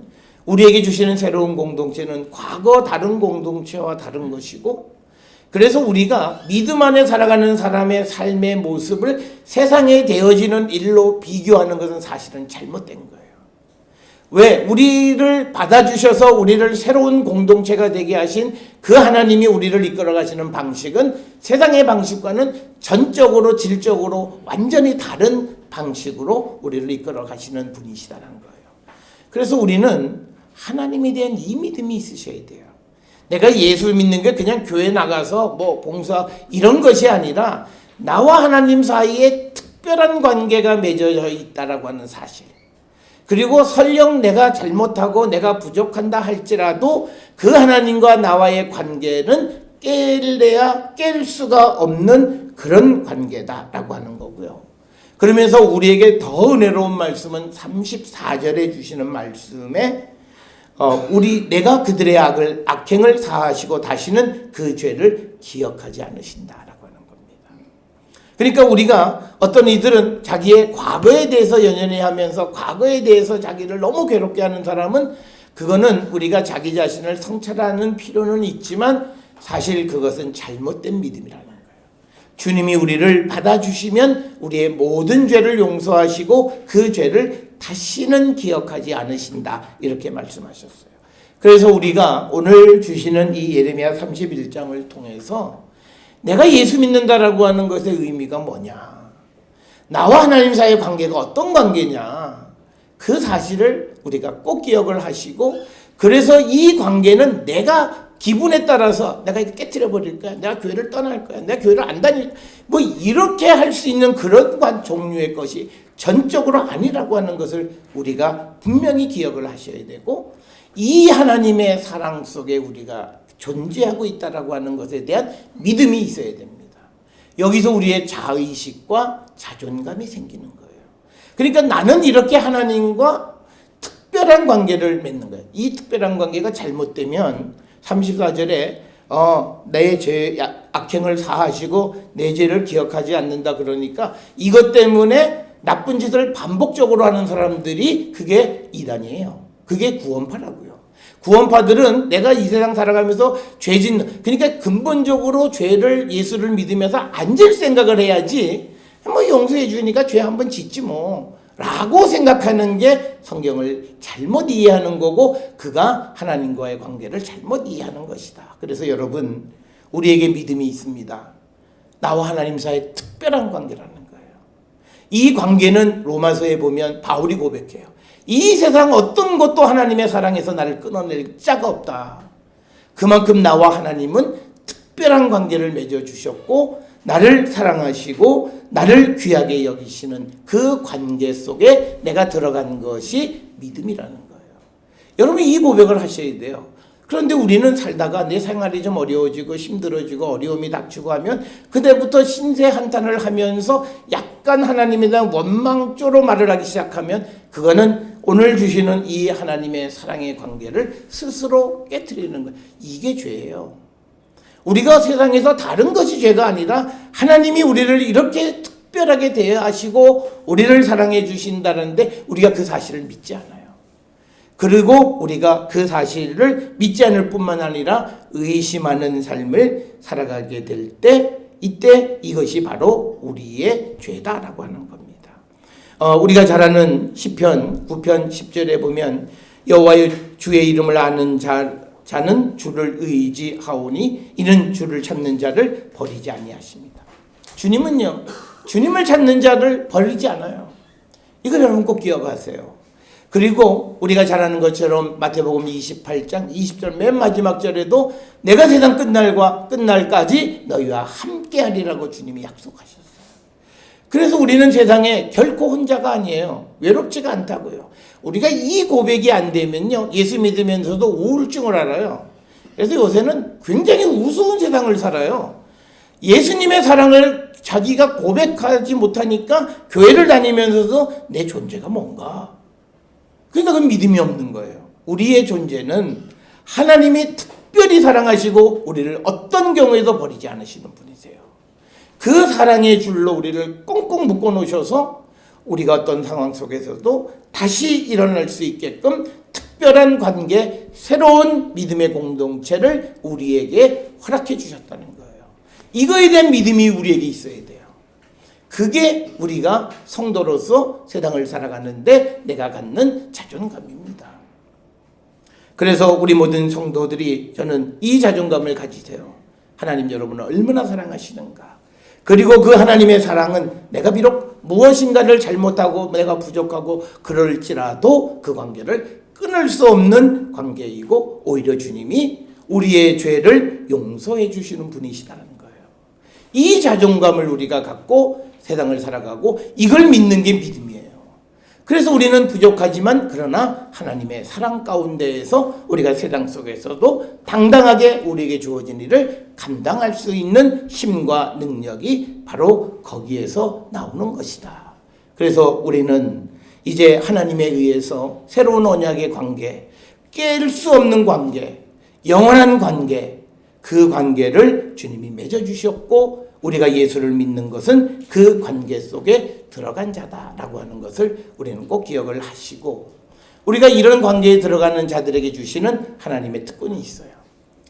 우리에게 주시는 새로운 공동체는 과거 다른 공동체와 다른 것이고, 그래서 우리가 믿음 안에 살아가는 사람의 삶의 모습을 세상에 되어지는 일로 비교하는 것은 사실은 잘못된 거예요. 왜? 우리를 받아주셔서 우리를 새로운 공동체가 되게 하신 그 하나님이 우리를 이끌어 가시는 방식은 세상의 방식과는 전적으로 질적으로 완전히 다른 방식으로 우리를 이끌어 가시는 분이시다는 거예요. 그래서 우리는 하나님에 대한 이 믿음이 있으셔야 돼요. 내가 예수 믿는 게 그냥 교회 나가서 뭐 봉사 이런 것이 아니라 나와 하나님 사이에 특별한 관계가 맺어져 있다라고 하는 사실. 그리고 설령 내가 잘못하고 내가 부족한다 할지라도 그 하나님과 나와의 관계는 깰래야 깰 수가 없는 그런 관계다라고 하는 거고요. 그러면서 우리에게 더 은혜로운 말씀은 34절에 주시는 말씀에 내가 그들의 악행을 사하시고 다시는 그 죄를 기억하지 않으신다라고 하는 겁니다. 그러니까 우리가 어떤 이들은 자기의 과거에 대해서 연연해하면서 과거에 대해서 자기를 너무 괴롭게 하는 사람은 그거는 우리가 자기 자신을 성찰하는 필요는 있지만 사실 그것은 잘못된 믿음이라는 거예요. 주님이 우리를 받아주시면 우리의 모든 죄를 용서하시고 그 죄를 다시는 기억하지 않으신다 이렇게 말씀하셨어요. 그래서 우리가 오늘 주시는 이 예레미야 31장을 통해서 내가 예수 믿는다라고 하는 것의 의미가 뭐냐, 나와 하나님 사이의 관계가 어떤 관계냐, 그 사실을 우리가 꼭 기억을 하시고, 그래서 이 관계는 내가 기분에 따라서 내가 이거 깨트려 버릴 거야, 내가 교회를 떠날 거야, 내가 교회를 안 다닐 거야, 뭐 이렇게 할 수 있는 그런 종류의 것이 전적으로 아니라고 하는 것을 우리가 분명히 기억을 하셔야 되고, 이 하나님의 사랑 속에 우리가 존재하고 있다라고 하는 것에 대한 믿음이 있어야 됩니다. 여기서 우리의 자의식과 자존감이 생기는 거예요. 그러니까 나는 이렇게 하나님과 특별한 관계를 맺는 거예요. 이 특별한 관계가 잘못되면 34절에 내 죄 악행을 사하시고 내 죄를 기억하지 않는다 그러니까 이것 때문에 나쁜 짓을 반복적으로 하는 사람들이 그게 이단이에요. 그게 구원파라고요. 구원파들은 내가 이 세상 살아가면서 죄 짓는, 그러니까 근본적으로 죄를 예수를 믿으면서 안 질 생각을 해야지, 뭐 용서해 주니까 죄 한번 짓지 뭐 라고 생각하는 게 성경을 잘못 이해하는 거고, 그가 하나님과의 관계를 잘못 이해하는 것이다. 그래서 여러분, 우리에게 믿음이 있습니다. 나와 하나님 사이의 특별한 관계라는 거예요. 이 관계는 로마서에 보면 바울이 고백해요. 이 세상 어떤 것도 하나님의 사랑에서 나를 끊어낼 자가 없다. 그만큼 나와 하나님은 특별한 관계를 맺어주셨고 나를 사랑하시고 나를 귀하게 여기시는 그 관계 속에 내가 들어간 것이 믿음이라는 거예요. 여러분, 이 고백을 하셔야 돼요. 그런데 우리는 살다가 내 생활이 좀 어려워지고 힘들어지고 어려움이 닥치고 하면 그때부터 신세 한탄을 하면서 약간 하나님에 대한 원망조로 말을 하기 시작하면 그거는 오늘 주시는 이 하나님의 사랑의 관계를 스스로 깨트리는 거예요. 이게 죄예요. 우리가 세상에서 다른 것이 죄가 아니라 하나님이 우리를 이렇게 특별하게 대하시고 우리를 사랑해 주신다는데 우리가 그 사실을 믿지 않아요. 그리고 우리가 그 사실을 믿지 않을 뿐만 아니라 의심하는 삶을 살아가게 될 때, 이때 이것이 바로 우리의 죄다라고 하는 겁니다. 우리가 잘 아는 시편 9편 10절에 보면 여호와의 주의 이름을 아는 자는 주를 의지하오니 이는 주를 찾는 자를 버리지 아니하십니다. 주님은요, 주님을 찾는 자를 버리지 않아요. 이걸 여러분 꼭 기억하세요. 그리고 우리가 잘 아는 것처럼 마태복음 28장 20절 맨 마지막 절에도 내가 세상 끝날까지 너희와 함께하리라고 주님이 약속하셨어요. 그래서 우리는 세상에 결코 혼자가 아니에요. 외롭지가 않다고요. 우리가 이 고백이 안 되면요, 예수 믿으면서도 우울증을 알아요. 그래서 요새는 굉장히 우스운 세상을 살아요. 예수님의 사랑을 자기가 고백하지 못하니까 교회를 다니면서도 내 존재가 뭔가, 그러니까 그 믿음이 없는 거예요. 우리의 존재는 하나님이 특별히 사랑하시고 우리를 어떤 경우에도 버리지 않으시는 분이세요. 그 사랑의 줄로 우리를 꽁꽁 묶어 놓으셔서 우리가 어떤 상황 속에서도 다시 일어날 수 있게끔 특별한 관계, 새로운 믿음의 공동체를 우리에게 허락해 주셨다는 거예요. 이거에 대한 믿음이 우리에게 있어야 돼요. 그게 우리가 성도로서 세상을 살아가는데 내가 갖는 자존감입니다. 그래서 우리 모든 성도들이 저는 이 자존감을 가지세요. 하나님 여러분을 얼마나 사랑하시는가. 그리고 그 하나님의 사랑은 내가 비록 무엇인가를 잘못하고 내가 부족하고 그럴지라도 그 관계를 끊을 수 없는 관계이고 오히려 주님이 우리의 죄를 용서해 주시는 분이시다는 거예요. 이 자존감을 우리가 갖고 세상을 살아가고 이걸 믿는 게 믿음이에요. 그래서 우리는 부족하지만 그러나 하나님의 사랑 가운데에서 우리가 세상 속에서도 당당하게 우리에게 주어진 일을 감당할 수 있는 힘과 능력이 바로 거기에서 나오는 것이다. 그래서 우리는 이제 하나님에 의해서 새로운 언약의 관계, 깰 수 없는 관계, 영원한 관계, 그 관계를 주님이 맺어주셨고 우리가 예수를 믿는 것은 그 관계 속에 들어간 자다라고 하는 것을 우리는 꼭 기억을 하시고 우리가 이런 관계에 들어가는 자들에게 주시는 하나님의 특권이 있어요.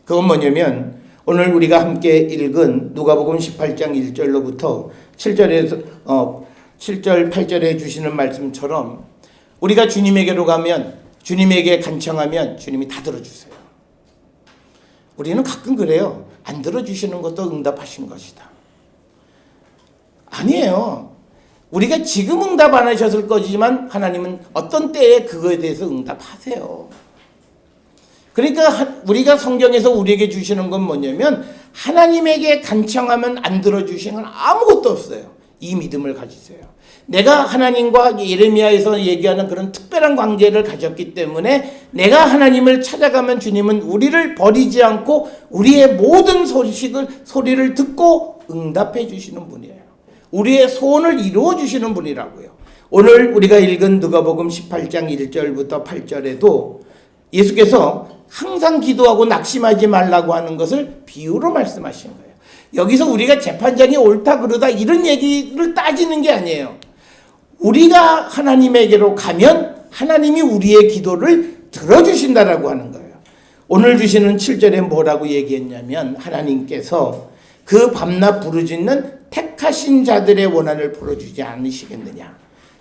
그건 뭐냐면 오늘 우리가 함께 읽은 누가복음 18장 1절로부터 7절 8절에 주시는 말씀처럼 우리가 주님에게로 가면 주님에게 간청하면 주님이 다 들어주세요. 우리는 가끔 그래요. 안 들어주시는 것도 응답하신 것이다. 아니에요. 우리가 지금 응답 안 하셨을 거지만 하나님은 어떤 때에 그거에 대해서 응답하세요. 그러니까 우리가 성경에서 우리에게 주시는 건 뭐냐면 하나님에게 간청하면 안 들어주시는 건 아무것도 없어요. 이 믿음을 가지세요. 내가 하나님과 예레미야에서 얘기하는 그런 특별한 관계를 가졌기 때문에 내가 하나님을 찾아가면 주님은 우리를 버리지 않고 우리의 모든 소리를 듣고 응답해 주시는 분이에요. 우리의 소원을 이루어 주시는 분이라고요. 오늘 우리가 읽은 누가복음 18장 1절부터 8절에도 예수께서 항상 기도하고 낙심하지 말라고 하는 것을 비유로 말씀하신 거예요. 여기서 우리가 재판장이 옳다 그르다 이런 얘기를 따지는 게 아니에요. 우리가 하나님에게로 가면 하나님이 우리의 기도를 들어주신다라고 하는 거예요. 오늘 주시는 7절에 뭐라고 얘기했냐면 하나님께서 그 밤낮 부르짖는 택하신 자들의 원한을 풀어주지 않으시겠느냐.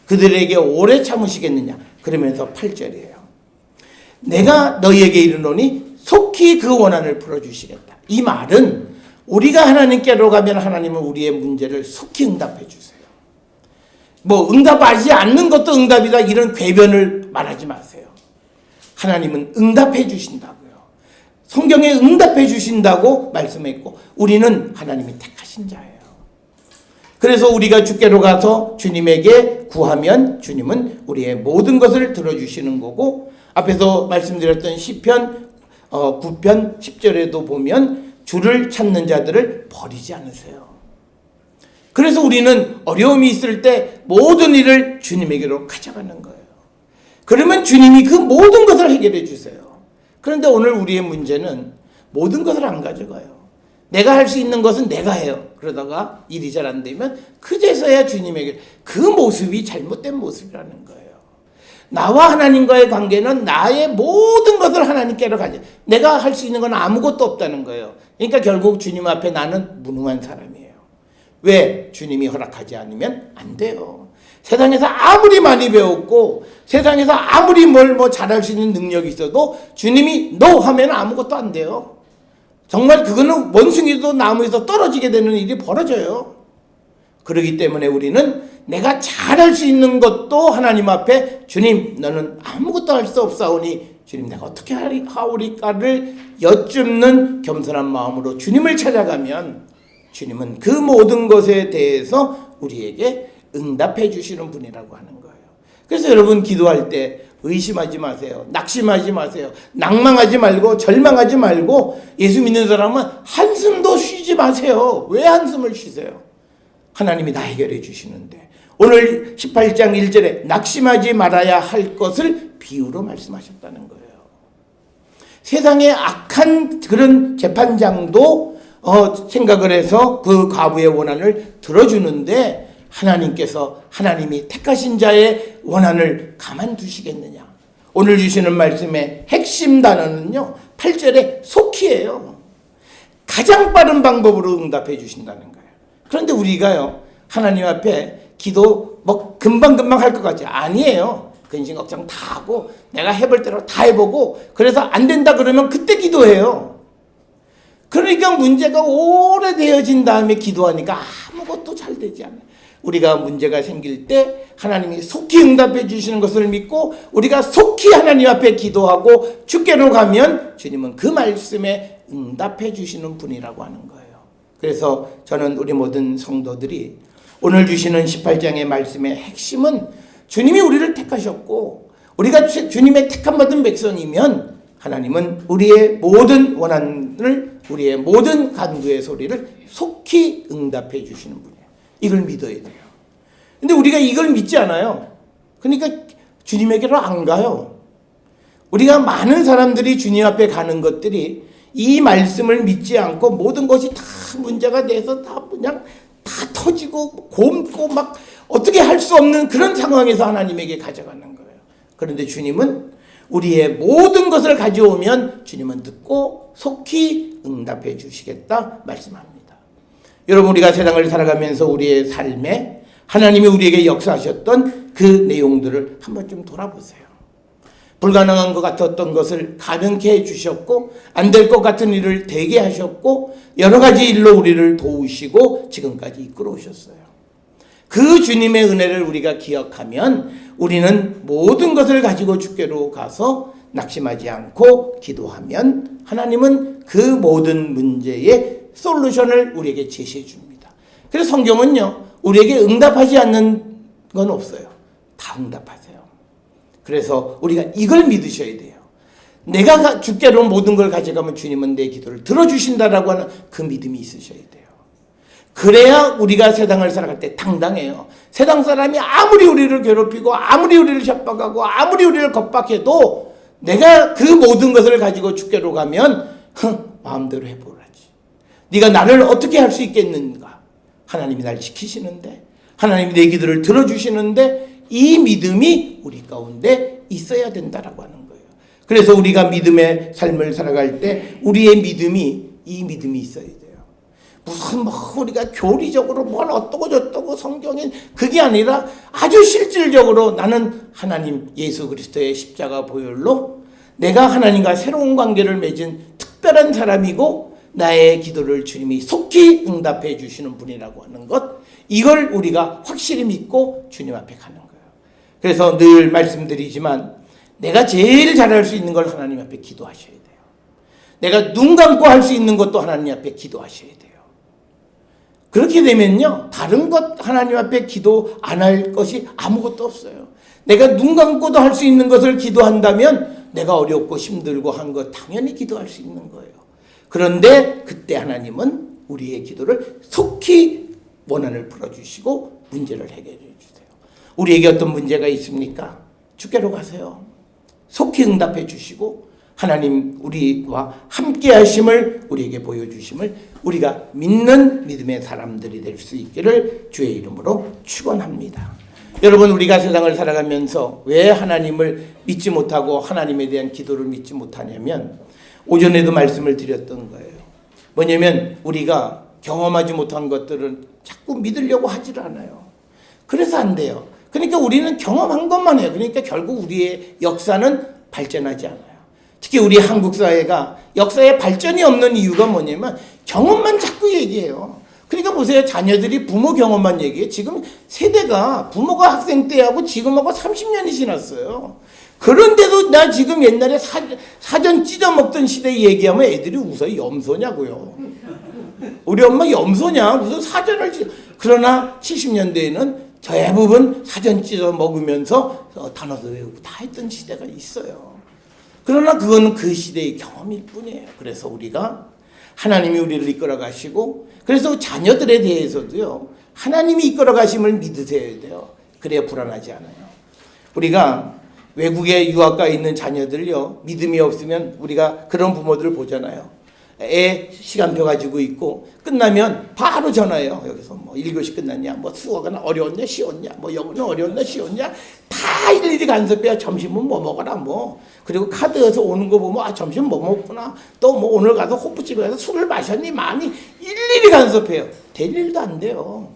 그들에게 오래 참으시겠느냐. 그러면서 8절이에요. 내가 너희에게 이르노니 속히 그 원한을 풀어주시겠다. 이 말은 우리가 하나님께로 가면 하나님은 우리의 문제를 속히 응답해 주세요. 뭐 응답하지 않는 것도 응답이다 이런 궤변을 말하지 마세요. 하나님은 응답해 주신다고요. 성경에 응답해 주신다고 말씀했고 우리는 하나님이 택하신 자예요. 그래서 우리가 주께로 가서 주님에게 구하면 주님은 우리의 모든 것을 들어주시는 거고 앞에서 말씀드렸던 시편 9편 10절에도 보면 주를 찾는 자들을 버리지 않으세요. 그래서 우리는 어려움이 있을 때 모든 일을 주님에게로 가져가는 거예요. 그러면 주님이 그 모든 것을 해결해 주세요. 그런데 오늘 우리의 문제는 모든 것을 안 가져가요. 내가 할 수 있는 것은 내가 해요. 그러다가 일이 잘 안 되면 그제서야 주님에게 그 모습이 잘못된 모습이라는 거예요. 나와 하나님과의 관계는 나의 모든 것을 하나님께로 가져. 내가 할 수 있는 건 아무것도 없다는 거예요. 그러니까 결국 주님 앞에 나는 무능한 사람이에요. 왜? 주님이 허락하지 않으면 안 돼요. 세상에서 아무리 많이 배웠고 세상에서 아무리 뭘 잘할 수 있는 능력이 있어도 주님이 no 하면 아무것도 안 돼요. 정말 그거는 원숭이도 나무에서 떨어지게 되는 일이 벌어져요. 그렇기 때문에 우리는 내가 잘할 수 있는 것도 하나님 앞에 주님 너는 아무것도 할 수 없사오니 주님 내가 어떻게 하오리까를 여쭙는 겸손한 마음으로 주님을 찾아가면 주님은 그 모든 것에 대해서 우리에게 응답해 주시는 분이라고 하는 거예요. 그래서 여러분 기도할 때 의심하지 마세요. 낙심하지 마세요. 낭망하지 말고 절망하지 말고 예수 믿는 사람은 한숨도 쉬지 마세요. 왜 한숨을 쉬세요? 하나님이 다 해결해 주시는데 오늘 18장 1절에 낙심하지 말아야 할 것을 비유로 말씀하셨다는 거예요. 세상에 악한 그런 재판장도 생각을 해서 그 과부의 원한을 들어주는데 하나님이 택하신 자의 원한을 가만두시겠느냐. 오늘 주시는 말씀의 핵심 단어는요 8절에 속히예요. 가장 빠른 방법으로 응답해 주신다는 거예요. 그런데 우리가요 하나님 앞에 기도 금방금방 할 것 같지 아니에요. 근심 걱정 다 하고 내가 해볼 대로 다 해보고 그래서 안 된다 그러면 그때 기도해요. 그러니까 문제가 오래되어진 다음에 기도하니까 아무것도 잘 되지 않아요. 우리가 문제가 생길 때 하나님이 속히 응답해 주시는 것을 믿고 우리가 속히 하나님 앞에 기도하고 주께로 가면 주님은 그 말씀에 응답해 주시는 분이라고 하는 거예요. 그래서 저는 우리 모든 성도들이 오늘 주시는 18장의 말씀의 핵심은 주님이 우리를 택하셨고 우리가 주님의 택함 받은 백성이면 하나님은 우리의 모든 원한을 우리의 모든 간구의 소리를 속히 응답해 주시는 분이에요. 이걸 믿어야 돼요. 근데 우리가 이걸 믿지 않아요. 그러니까 주님에게로 안 가요. 우리가 많은 사람들이 주님 앞에 가는 것들이 이 말씀을 믿지 않고 모든 것이 다 문제가 돼서 다 그냥 다 터지고 곪고 막 어떻게 할 수 없는 그런 상황에서 하나님에게 가져가는 거예요. 그런데 주님은 우리의 모든 것을 가져오면 주님은 듣고 속히 응답해 주시겠다 말씀합니다. 여러분, 우리가 세상을 살아가면서 우리의 삶에 하나님이 우리에게 역사하셨던 그 내용들을 한번 좀 돌아보세요. 불가능한 것 같았던 것을 가능케 해주셨고 안 될 것 같은 일을 되게 하셨고 여러 가지 일로 우리를 도우시고 지금까지 이끌어 오셨어요. 그 주님의 은혜를 우리가 기억하면 우리는 모든 것을 가지고 주께로 가서 낙심하지 않고 기도하면 하나님은 그 모든 문제의 솔루션을 우리에게 제시해 줍니다. 그래서 성경은요, 우리에게 응답하지 않는 건 없어요. 다 응답하세요. 그래서 우리가 이걸 믿으셔야 돼요. 내가 주께로 모든 걸 가져가면 주님은 내 기도를 들어주신다라고 하는 그 믿음이 있으셔야 돼요. 그래야 우리가 세상을 살아갈 때 당당해요. 세상 사람이 아무리 우리를 괴롭히고 아무리 우리를 협박하고 아무리 우리를 겁박해도 내가 그 모든 것을 가지고 주께로 가면 마음대로 해보라지. 네가 나를 어떻게 할 수 있겠는가. 하나님이 날 지키시는데, 하나님이 내 기도를 들어주시는데 이 믿음이 우리 가운데 있어야 된다라고 하는 거예요. 그래서 우리가 믿음의 삶을 살아갈 때 우리의 믿음이 이 믿음이 있어야 돼요. 무슨 우리가 교리적으로 뭘 어떠고 저떠고 성경인 그게 아니라 아주 실질적으로 나는 하나님 예수 그리스도의 십자가 보혈로 내가 하나님과 새로운 관계를 맺은 특별한 사람이고 나의 기도를 주님이 속히 응답해 주시는 분이라고 하는 것, 이걸 우리가 확실히 믿고 주님 앞에 가는 거예요. 그래서 늘 말씀드리지만 내가 제일 잘할 수 있는 걸 하나님 앞에 기도하셔야 돼요. 내가 눈 감고 할 수 있는 것도 하나님 앞에 기도하셔야 돼요. 그렇게 되면요, 다른 것 하나님 앞에 기도 안 할 것이 아무것도 없어요. 내가 눈 감고도 할 수 있는 것을 기도한다면 내가 어렵고 힘들고 한 것 당연히 기도할 수 있는 거예요. 그런데 그때 하나님은 우리의 기도를 속히 원한을 풀어주시고 문제를 해결해 주세요. 우리에게 어떤 문제가 있습니까? 주께로 가세요. 속히 응답해 주시고 하나님 우리와 함께 하심을 우리에게 보여주심을 우리가 믿는 믿음의 사람들이 될 수 있기를 주의 이름으로 축원합니다. 여러분, 우리가 세상을 살아가면서 왜 하나님을 믿지 못하고 하나님에 대한 기도를 믿지 못하냐면 오전에도 말씀을 드렸던 거예요. 뭐냐면 우리가 경험하지 못한 것들은 자꾸 믿으려고 하지를 않아요. 그래서 안 돼요. 그러니까 우리는 경험한 것만 해요. 그러니까 결국 우리의 역사는 발전하지 않아요. 특히 우리 한국 사회가 역사에 발전이 없는 이유가 뭐냐면 경험만 자꾸 얘기해요. 그러니까 보세요. 자녀들이 부모 경험만 얘기해. 지금 세대가 부모가 학생 때하고 지금하고 30년이 지났어요. 그런데도 나 지금 옛날에 사전 찢어 먹던 시대 얘기하면 애들이 웃어요. 염소냐고요. 우리 엄마 염소냐? 무슨 사전을 그러나 70년대에는 대부분 사전 찢어 먹으면서 단어도 외우고 다 했던 시대가 있어요. 그러나 그거는 그 시대의 경험일 뿐이에요. 그래서 우리가 하나님이 우리를 이끌어 가시고, 그래서 자녀들에 대해서도요, 하나님이 이끌어 가심을 믿으셔야 돼요. 그래야 불안하지 않아요. 우리가 외국에 유학가 있는 자녀들요, 믿음이 없으면 우리가 그런 부모들을 보잖아요. 애 시간표 가지고 있고 끝나면 바로 전화해요. 여기서 뭐 1교시 끝났냐, 뭐 수학은 어려웠냐 쉬웠냐, 뭐 영어는 어려웠냐 쉬웠냐, 다 일일이 간섭해야 점심은 뭐 먹어라 뭐. 그리고 카드에서 오는 거 보면 점심 뭐 먹구나, 또 뭐 오늘 가서 호프집에 가서 술을 마셨니 많이, 일일이 간섭해요. 될 일도 안 돼요.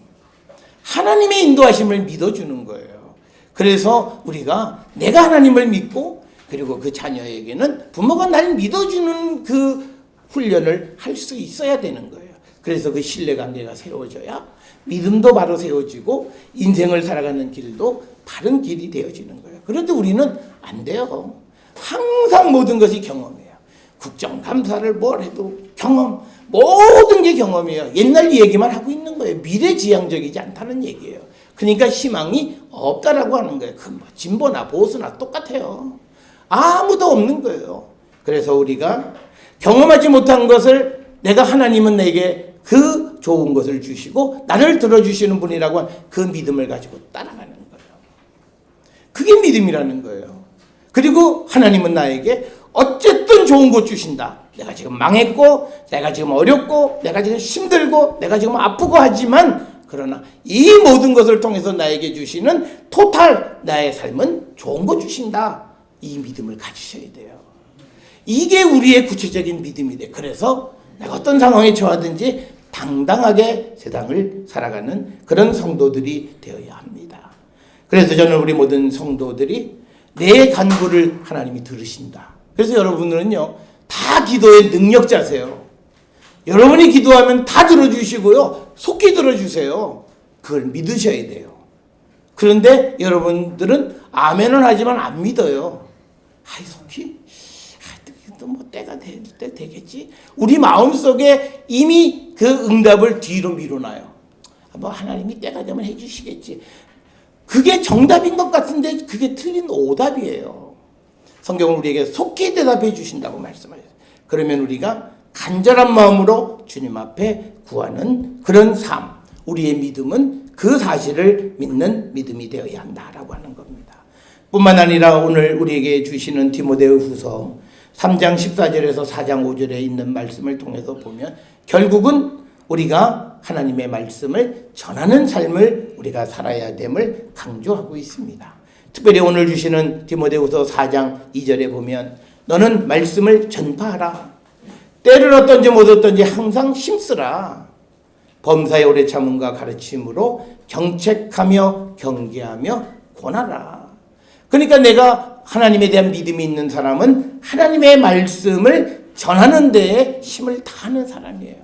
하나님의 인도하심을 믿어주는 거예요. 그래서 우리가 내가 하나님을 믿고, 그리고 그 자녀에게는 부모가 날 믿어주는 그 훈련을 할 수 있어야 되는 거예요. 그래서 그 신뢰관계가 세워져야 믿음도 바로 세워지고 인생을 살아가는 길도 바른 길이 되어지는 거예요. 그런데 우리는 안 돼요. 항상 모든 것이 경험이에요. 국정감사를 뭘 해도 경험, 모든 게 경험이에요. 옛날 얘기만 하고 있는 거예요. 미래지향적이지 않다는 얘기예요. 그러니까 희망이 없다라고 하는 거예요. 그 뭐 진보나 보수나 똑같아요. 아무도 없는 거예요. 그래서 우리가 경험하지 못한 것을 내가 하나님은 내게 그 좋은 것을 주시고 나를 들어주시는 분이라고 한 그 믿음을 가지고 따라가는 거예요. 그게 믿음이라는 거예요. 그리고 하나님은 나에게 어쨌든 좋은 것 주신다. 내가 지금 망했고 내가 지금 어렵고 내가 지금 힘들고 내가 지금 아프고 하지만 그러나 이 모든 것을 통해서 나에게 주시는 토탈 나의 삶은 좋은 것 주신다. 이 믿음을 가지셔야 돼요. 이게 우리의 구체적인 믿음이 돼. 그래서 내가 어떤 상황에 처하든지 당당하게 세상을 살아가는 그런 성도들이 되어야 합니다. 그래서 저는 우리 모든 성도들이 내 간구를 하나님이 들으신다. 그래서 여러분들은요 다 기도의 능력자세요. 여러분이 기도하면 다 들어주시고요. 속히 들어주세요. 그걸 믿으셔야 돼요. 그런데 여러분들은 아멘은 하지만 안 믿어요. 아이 속히 또 뭐 때가 될 때 되겠지. 우리 마음속에 이미 그 응답을 뒤로 미뤄놔요. 뭐 하나님이 때가 되면 해주시겠지. 그게 정답인 것 같은데 그게 틀린 오답이에요. 성경은 우리에게 속히 대답해 주신다고 말씀하셨어요. 그러면 우리가 간절한 마음으로 주님 앞에 구하는 그런 삶, 우리의 믿음은 그 사실을 믿는 믿음이 되어야 한다라고 하는 겁니다. 뿐만 아니라 오늘 우리에게 주시는 디모데후서 3장 14절에서 4장 5절에 있는 말씀을 통해서 보면 결국은 우리가 하나님의 말씀을 전하는 삶을 우리가 살아야 됨을 강조하고 있습니다. 특별히 오늘 주시는 디모데후서 4장 2절에 보면 너는 말씀을 전파하라. 때를 어떤지 못 어떤지 항상 힘쓰라. 범사의 오래 참음과 가르침으로 경책하며 경계하며 권하라. 그러니까 내가 하나님에 대한 믿음이 있는 사람은 하나님의 말씀을 전하는 데에 힘을 다하는 사람이에요.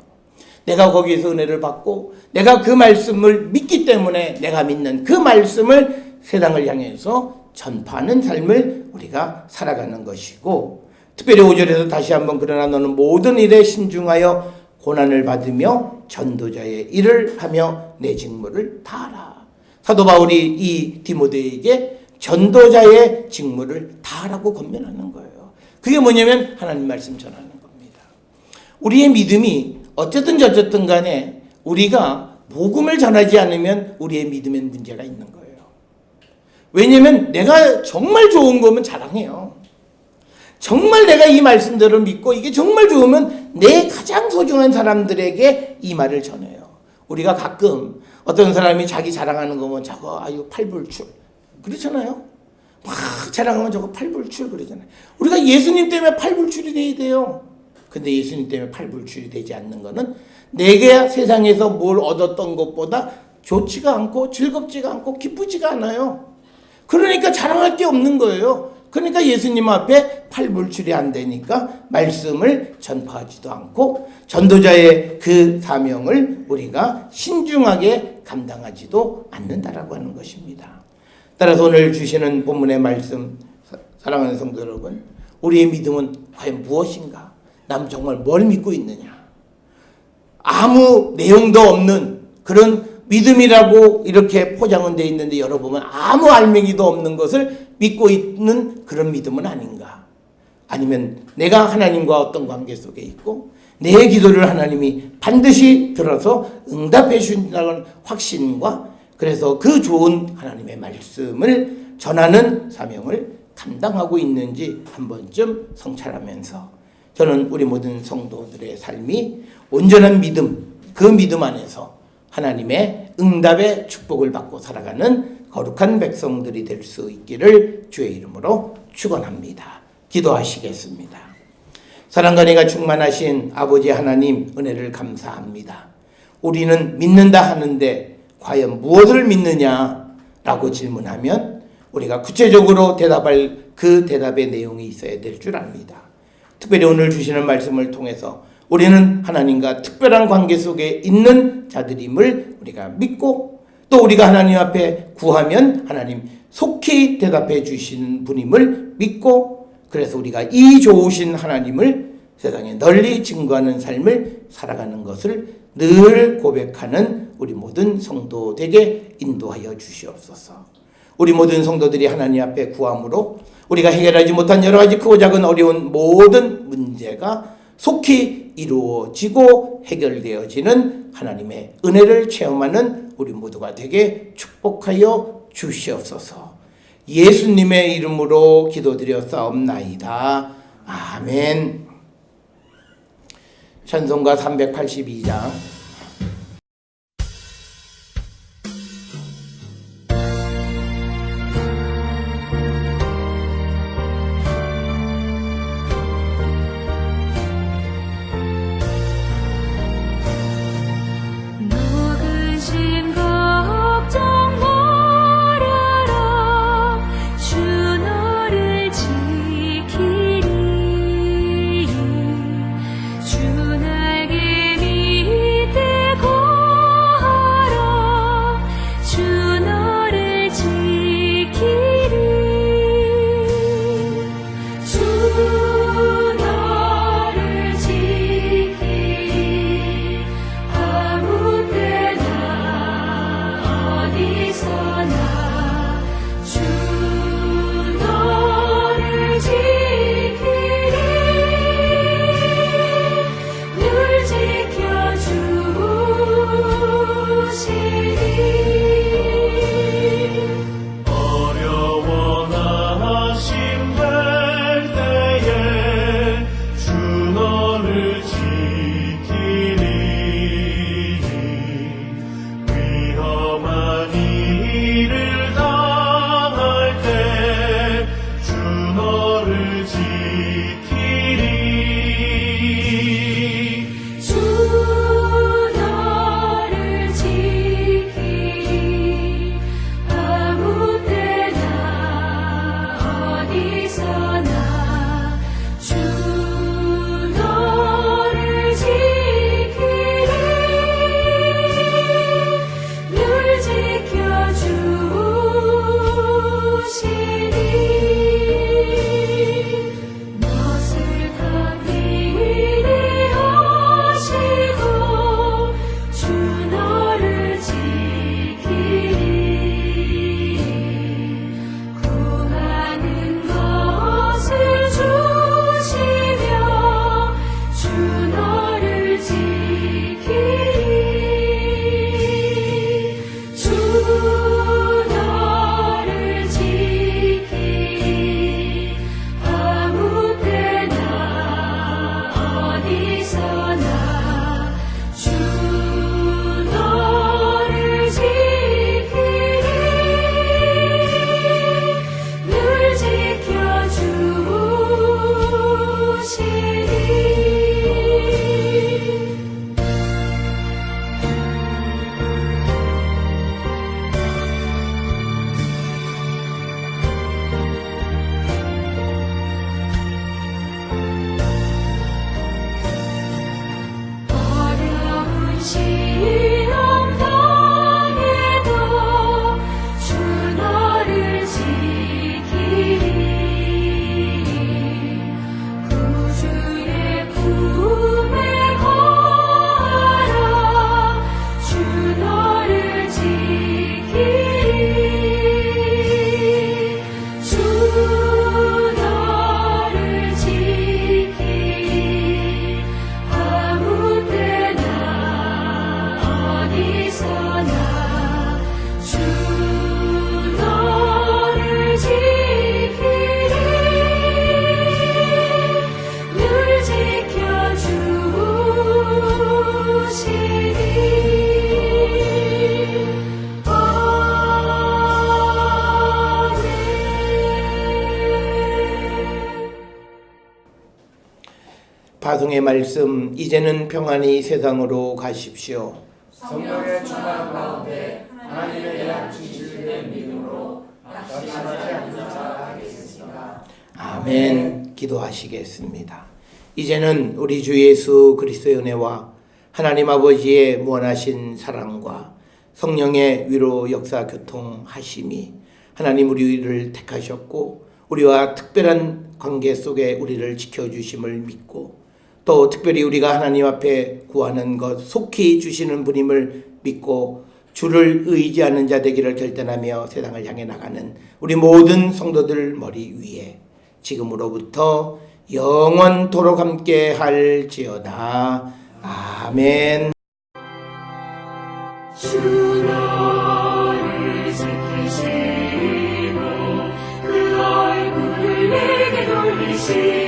내가 거기에서 은혜를 받고 내가 그 말씀을 믿기 때문에 내가 믿는 그 말씀을 세상을 향해서 전파하는 삶을 우리가 살아가는 것이고, 특별히 5절에서 다시 한번 그러나 너는 모든 일에 신중하여 고난을 받으며 전도자의 일을 하며 내 직무를 다하라. 사도 바울이 이 디모데에게 전도자의 직무를 다하라고 권면하는 거예요. 그게 뭐냐면 하나님 말씀 전하는 겁니다. 우리의 믿음이 어쨌든 저쨌든 간에 우리가 복음을 전하지 않으면 우리의 믿음엔 문제가 있는 거예요. 왜냐면 내가 정말 좋은 거면 자랑해요. 정말 내가 이 말씀대로 믿고 이게 정말 좋으면 내 가장 소중한 사람들에게 이 말을 전해요. 우리가 가끔 어떤 사람이 자기 자랑하는 거면 저거 아유 팔불출 그렇잖아요. 막 자랑하면 저거 팔불출 그러잖아요. 우리가 예수님 때문에 팔불출이 돼야 돼요. 근데 예수님 때문에 팔불출이 되지 않는 거는 내가 세상에서 뭘 얻었던 것보다 좋지가 않고 즐겁지가 않고 기쁘지가 않아요. 그러니까 자랑할 게 없는 거예요. 그러니까 예수님 앞에 팔불출이 안 되니까 말씀을 전파하지도 않고 전도자의 그 사명을 우리가 신중하게 감당하지도 않는다라고 하는 것입니다. 따라서 오늘 주시는 본문의 말씀, 사랑하는 성도 여러분, 우리의 믿음은 과연 무엇인가? 남 정말 뭘 믿고 있느냐? 아무 내용도 없는 그런 믿음이라고 이렇게 포장은 되어 있는데 열어보면 아무 알맹이도 없는 것을 믿고 있는 그런 믿음은 아닌가? 아니면 내가 하나님과 어떤 관계 속에 있고 내 기도를 하나님이 반드시 들어서 응답해 주신다는 확신과 그래서 그 좋은 하나님의 말씀을 전하는 사명을 감당하고 있는지 한 번쯤 성찰하면서 저는 우리 모든 성도들의 삶이 온전한 믿음, 그 믿음 안에서 하나님의 응답의 축복을 받고 살아가는 거룩한 백성들이 될 수 있기를 주의 이름으로 축원합니다. 기도하시겠습니다. 사랑과 은혜가 충만하신 아버지 하나님 은혜를 감사합니다. 우리는 믿는다 하는데 과연 무엇을 믿느냐라고 질문하면 우리가 구체적으로 대답할 그 대답의 내용이 있어야 될 줄 압니다. 특별히 오늘 주시는 말씀을 통해서 우리는 하나님과 특별한 관계 속에 있는 자들임을 우리가 믿고, 또 우리가 하나님 앞에 구하면 하나님 속히 대답해 주시는 분임을 믿고, 그래서 우리가 이 좋으신 하나님을 세상에 널리 증거하는 삶을 살아가는 것을 늘 고백하는 우리 모든 성도 되게 인도하여 주시옵소서. 우리 모든 성도들이 하나님 앞에 구함으로 우리가 해결하지 못한 여러 가지 크고 작은 어려운 모든 문제가 속히 이루어지고 해결되어지는 하나님의 은혜를 체험하는 우리 모두가 되게 축복하여 주시옵소서. 예수님의 이름으로 기도드렸사옵나이다. 아멘. 찬송가 382장.
누구신 걱정 말아라 주 너를 지키리 주 날개 밑에 거하라 주 너를 지키리 주 너를 지키리 아무 때나 어디서나 주 너를 지키리 늘 지켜주시리
어려워 나심될 때에 주 너를 지키리 위험한 일을 당할 때 주 너를 지키리
주 너를 지키리 아무 때나 어디서나 주 너를 지키리 늘 지켜주시리 낯을 가리리 하시고 주 너를 지키리 구하는 것을 주시며 주 너를 지키리 주 너를 지키리 아무 때나 어디서나 주 너를 지키리 늘 지켜주시리 어려운 시험 당해도 주 너를 지키리 구주의 품에 거하라 주 너를 지키리 주 너를 지키리 아무 때나 어디서나 주 너를 지키리 늘 지켜주시리 아멘.
파송의 말씀, 이제는 평안히 세상으로 가십시오.
성령의 충만 가운데 하나님에 대한 진실된 믿음으로 낙심하지 않는 자 되겠습니다.
아멘. 기도하시겠습니다. 이제는 우리 주 예수 그리스도의 은혜와 하나님 아버지의 무한하신 사랑과 성령의 위로 역사 교통하심이 하나님 우리를 택하셨고 우리와 특별한 관계 속에 우리를 지켜주심을 믿고 또 특별히 우리가 하나님 앞에 구하는 것 속히 주시는 분임을 믿고 주를 의지하는 자 되기를 결단하며 세상을 향해 나가는 우리 모든 성도들 머리 위에 지금으로부터 영원토록 함께 할지어다. 아멘.
주 너를 지키시고 그 얼굴을 내게 돌리시고